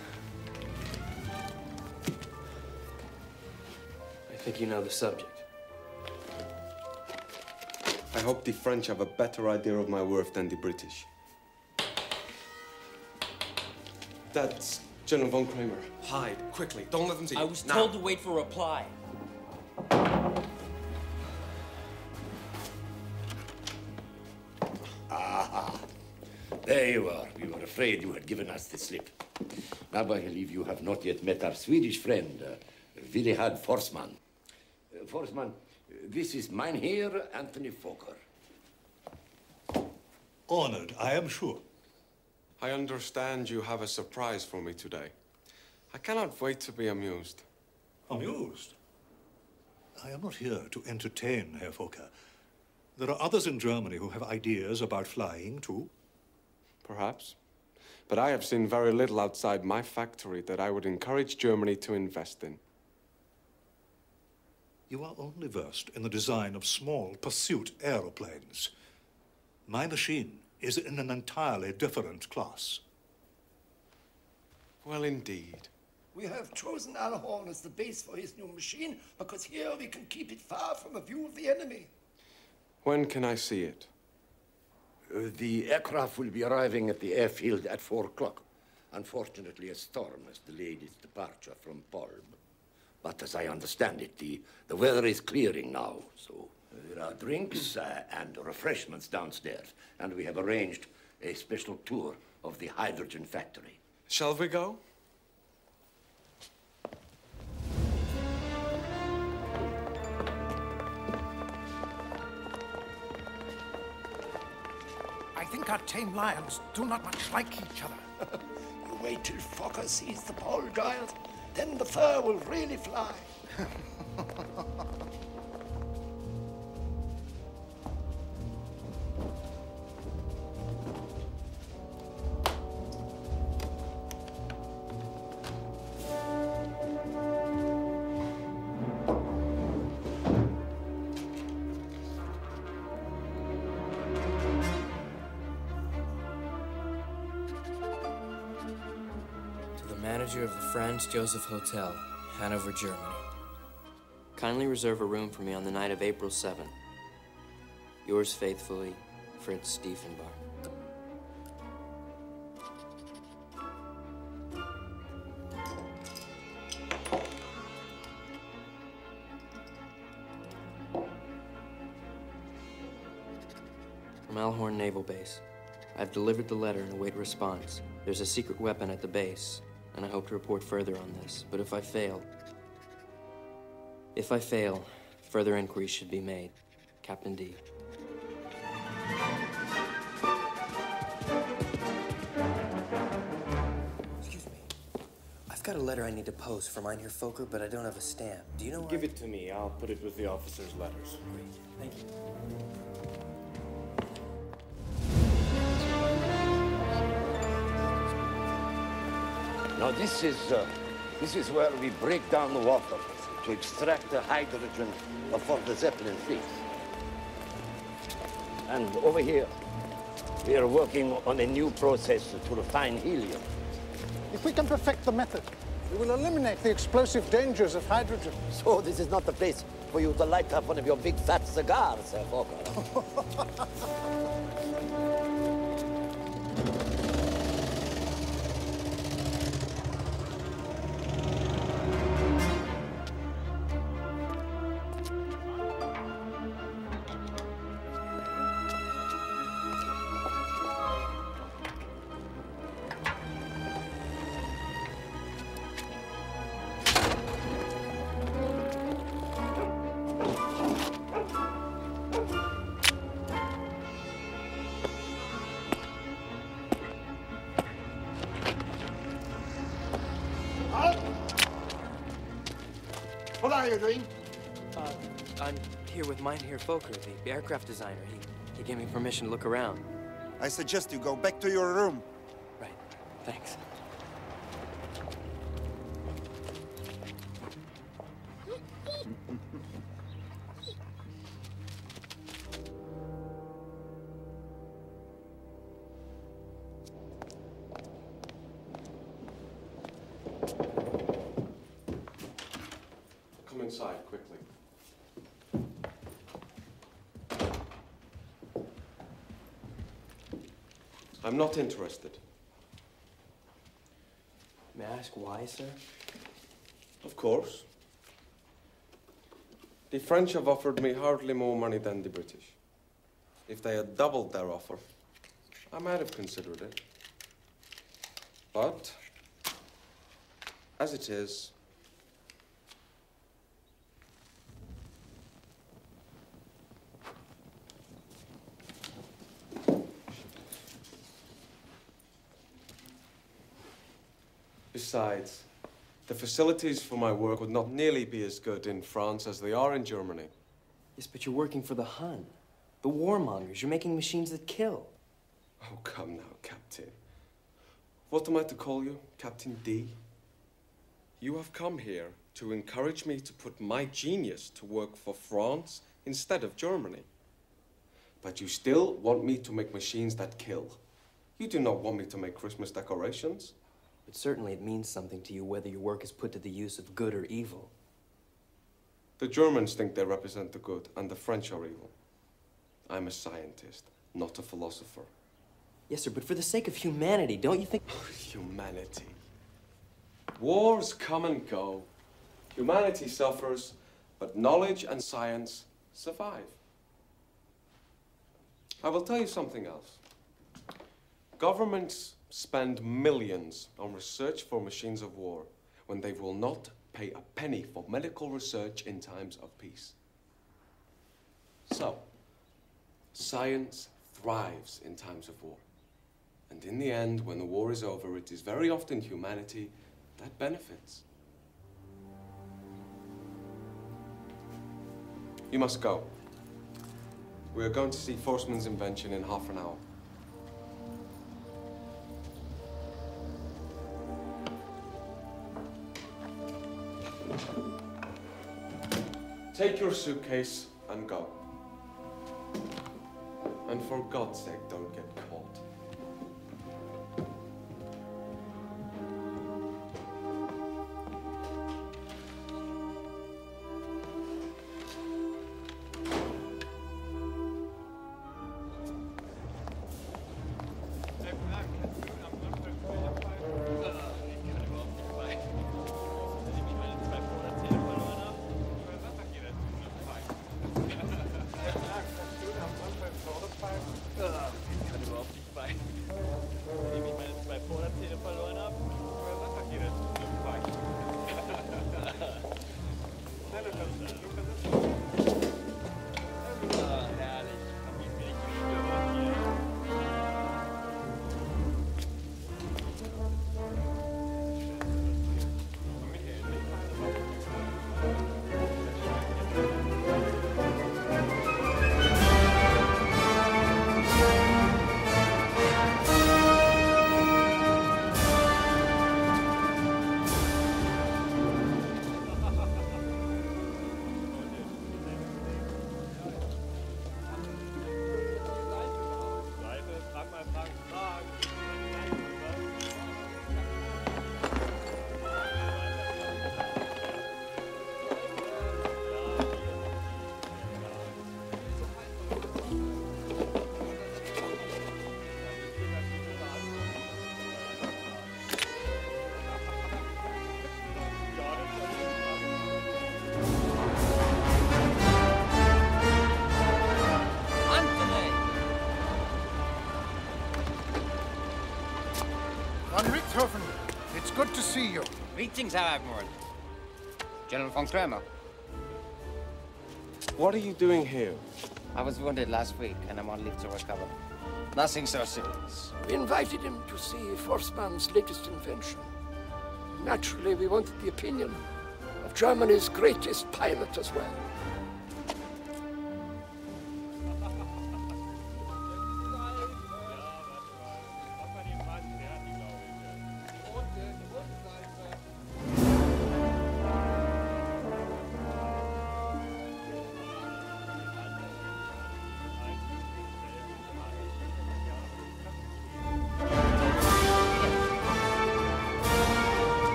I think you know the subject. I hope the French have a better idea of my worth than the British. That's General von Kramer. Hide, quickly. Don't let them see you. I was Now. told to wait for a reply. Aha. There you are. We were afraid you had given us the slip. Now, I believe you have not yet met our Swedish friend, Willehad Forsman. Forsman, this is Mynheer Anthony Fokker. Honored, I am sure. I understand you have a surprise for me today. I cannot wait to be amused. Amused? I am not here to entertain, Herr Fokker. There are others in Germany who have ideas about flying, too. Perhaps. But I have seen very little outside my factory that I would encourage Germany to invest in. You are only versed in the design of small pursuit aeroplanes. My machine is in an entirely different class. Well, indeed. We have chosen Alhorn as the base for his new machine because here we can keep it far from a view of the enemy. When can I see it? The aircraft will be arriving at the airfield at 4 o'clock. Unfortunately, a storm has delayed its departure from Polb. But as I understand it, the weather is clearing now, so there are drinks and refreshments downstairs, and we have arranged a special tour of the hydrogen factory. Shall we go? I think our tame lions do not much like each other. You wait till Fokker sees the pole giant, then the fur will really fly. Manager of the Franz Joseph Hotel, Hanover, Germany. Kindly reserve a room for me on the night of April 7th. Yours faithfully, Fritz Diefenbach. From Alhorn Naval Base. I've delivered the letter and await response. There's a secret weapon at the base, and I hope to report further on this. But if I fail, further inquiries should be made. Captain D. Excuse me. I've got a letter I need to post for Mynheer Fokker, but I don't have a stamp. Do you know where Give it to me. I'll put it with the officers' letters. Great. Thank you. Now this is where we break down the water to extract the hydrogen for the Zeppelin fleet. And over here, we are working on a new process to refine helium. If we can perfect the method, we will eliminate the explosive dangers of hydrogen. So this is not the place for you to light up one of your big fat cigars, Herr Fokker. are you doing? I'm here with Mynheer Fokker, the aircraft designer. He gave me permission to look around. I suggest you go back to your room. Right. Thanks. Come inside, quickly. I'm not interested. May I ask why, sir? Of course. The French have offered me hardly more money than the British. If they had doubled their offer, I might have considered it. But, as it is, besides, the facilities for my work would not nearly be as good in France as they are in Germany. Yes, but you're working for the Hun. The warmongers. You're making machines that kill. Oh, come now, Captain. What am I to call you? Captain D? You have come here to encourage me to put my genius to work for France instead of Germany. But you still want me to make machines that kill. You do not want me to make Christmas decorations. But certainly it means something to you whether your work is put to the use of good or evil. The Germans think they represent the good, and the French are evil. I'm a scientist, not a philosopher. Yes, sir, but for the sake of humanity, don't you think... Humanity. Wars come and go. Humanity suffers, but knowledge and science survive. I will tell you something else. Governments spend millions on research for machines of war when they will not pay a penny for medical research in times of peace. So, science thrives in times of war. And in the end, when the war is over, it is very often humanity that benefits. You must go. We are going to see Forstmann's invention in half an hour. Take your suitcase and go. And for God's sake, don't get caught. Von Richthofen, it's good to see you. Greetings, Herr Admiral. General von Kramer. What are you doing here? I was wounded last week, and I'm on leave to recover. Nothing so serious. We invited him to see Forstmann's latest invention. Naturally, we wanted the opinion of of Germany's greatest pilot as well.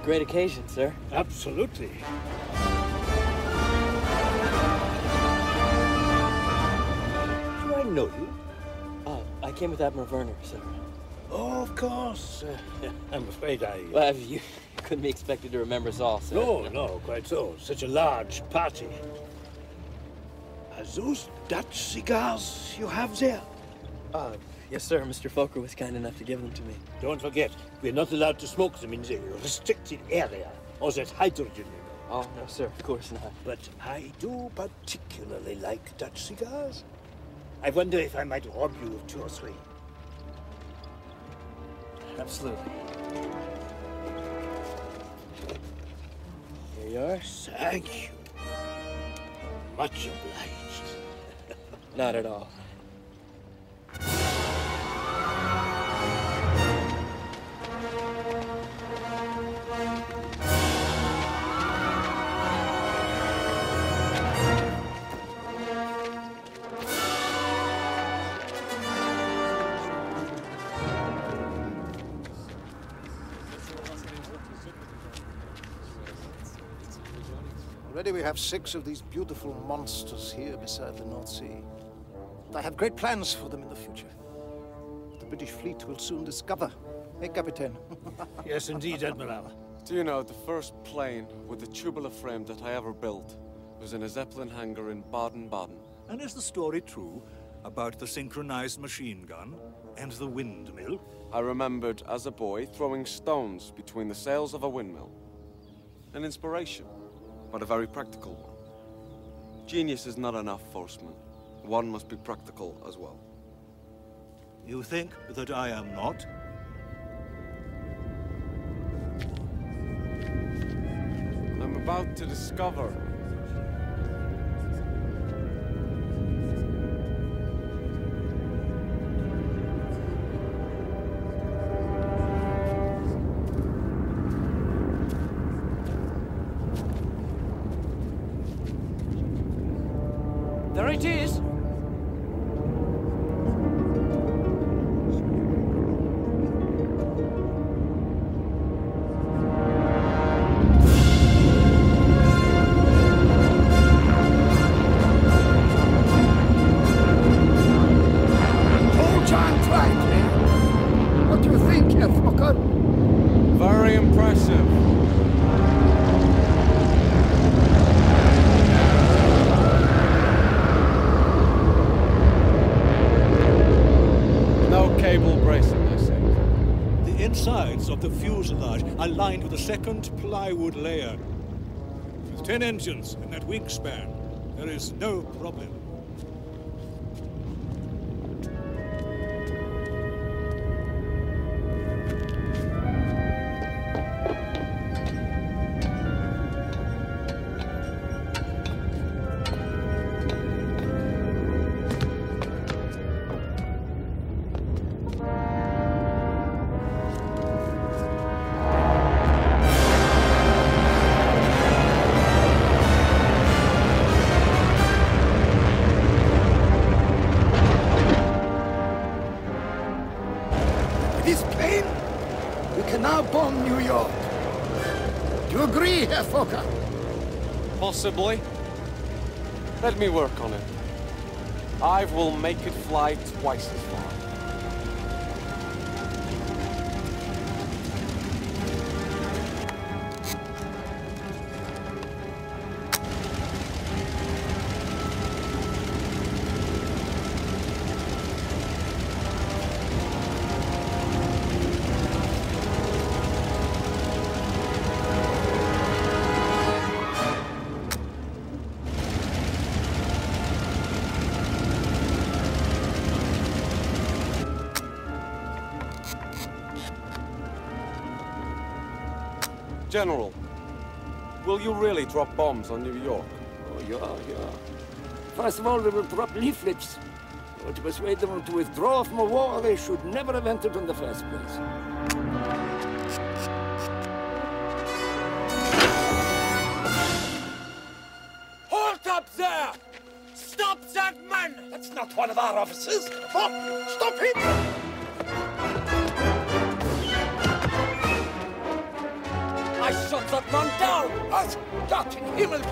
Great occasion, sir. Absolutely. Do I know you? I came with Admiral Werner, sir. Oh, of course. I'm afraid I... Well, you couldn't be expected to remember us all, sir. No, quite so. Such a large party. Are those Dutch cigars you have there? Yes, sir. Mr. Fokker was kind enough to give them to me. Don't forget, we're not allowed to smoke them in the restricted area, or that hydrogen, you know. Oh, no, sir. Of course not. But I do particularly like Dutch cigars. I wonder if I might rob you of 2 or 3. Absolutely. Here you are. Thank you. Much obliged. Not at all. Already we have 6 of these beautiful monsters here beside the North Sea. I have great plans for them in the future. The British fleet will soon discover. Hey, Captain. Yes, indeed, Admiral. Do you know, the first plane with the tubular frame that I ever built was in a Zeppelin hangar in Baden-Baden. And is the story true about the synchronized machine gun and the windmill? I remembered as a boy throwing stones between the sails of a windmill. An inspiration, but a very practical one. Genius is not enough, Forceman. One must be practical as well. You think that I am not? I'm about to discover. There it is! What do you think, Herr Fokker? Very impressive. No cable bracing, I say. The insides of the fuselage are lined with a second plywood layer. With 10 engines in that wingspan, there is no problem. This plane, we can now bomb New York. Do you agree, Herr Fokker? Possibly. Let me work on it. I will make it fly twice as far. General, will you really drop bombs on New York? Oh, yeah. First of all, we will drop leaflets. To persuade them to withdraw from a war they should never have entered in the first place. Halt up there! Stop that man! That's not one of our officers! Stop him! I shot that man down! As Gott in Himmel!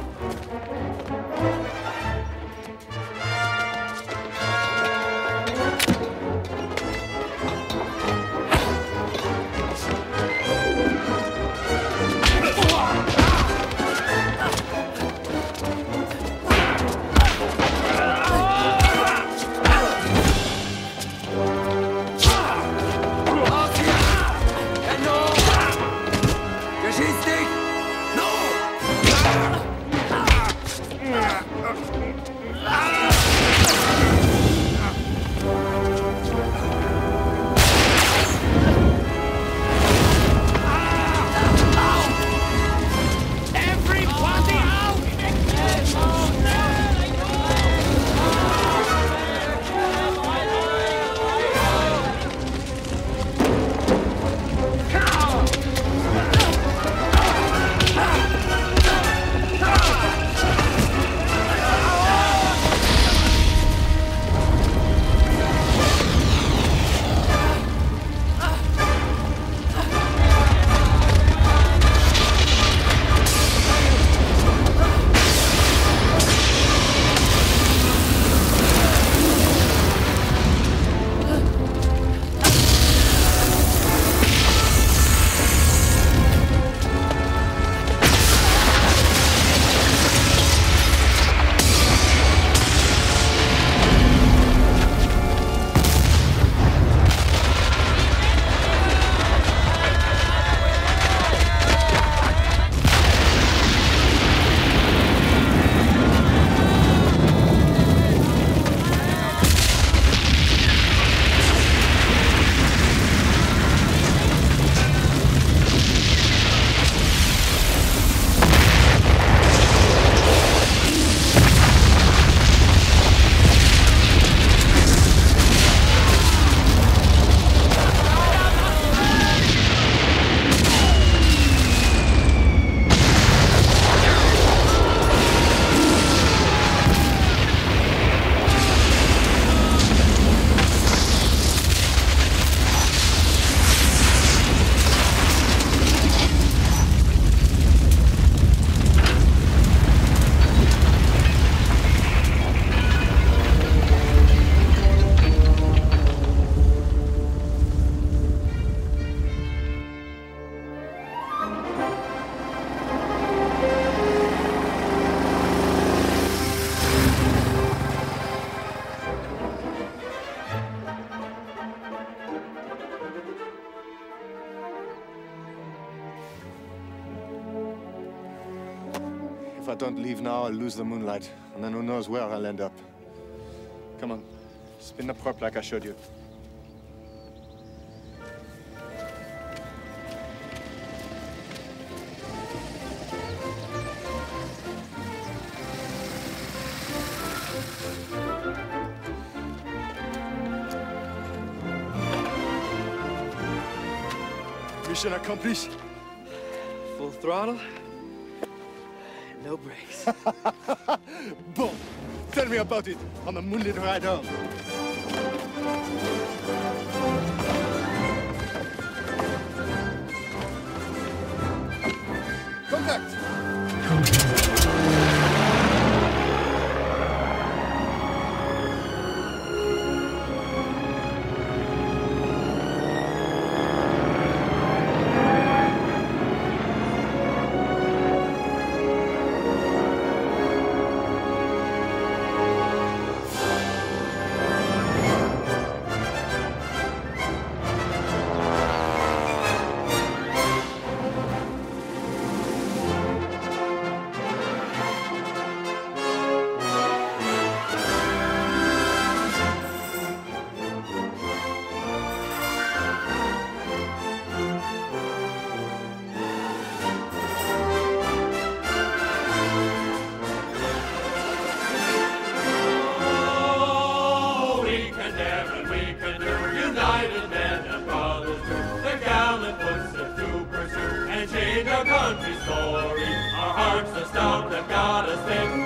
If I don't leave now, I'll lose the moonlight, and then who knows where I'll end up. Come on, spin the prop like I showed you. Mission accomplished. Full throttle. No brakes. Bon, tell me about it on the moonlit ride home. Contact! got us there.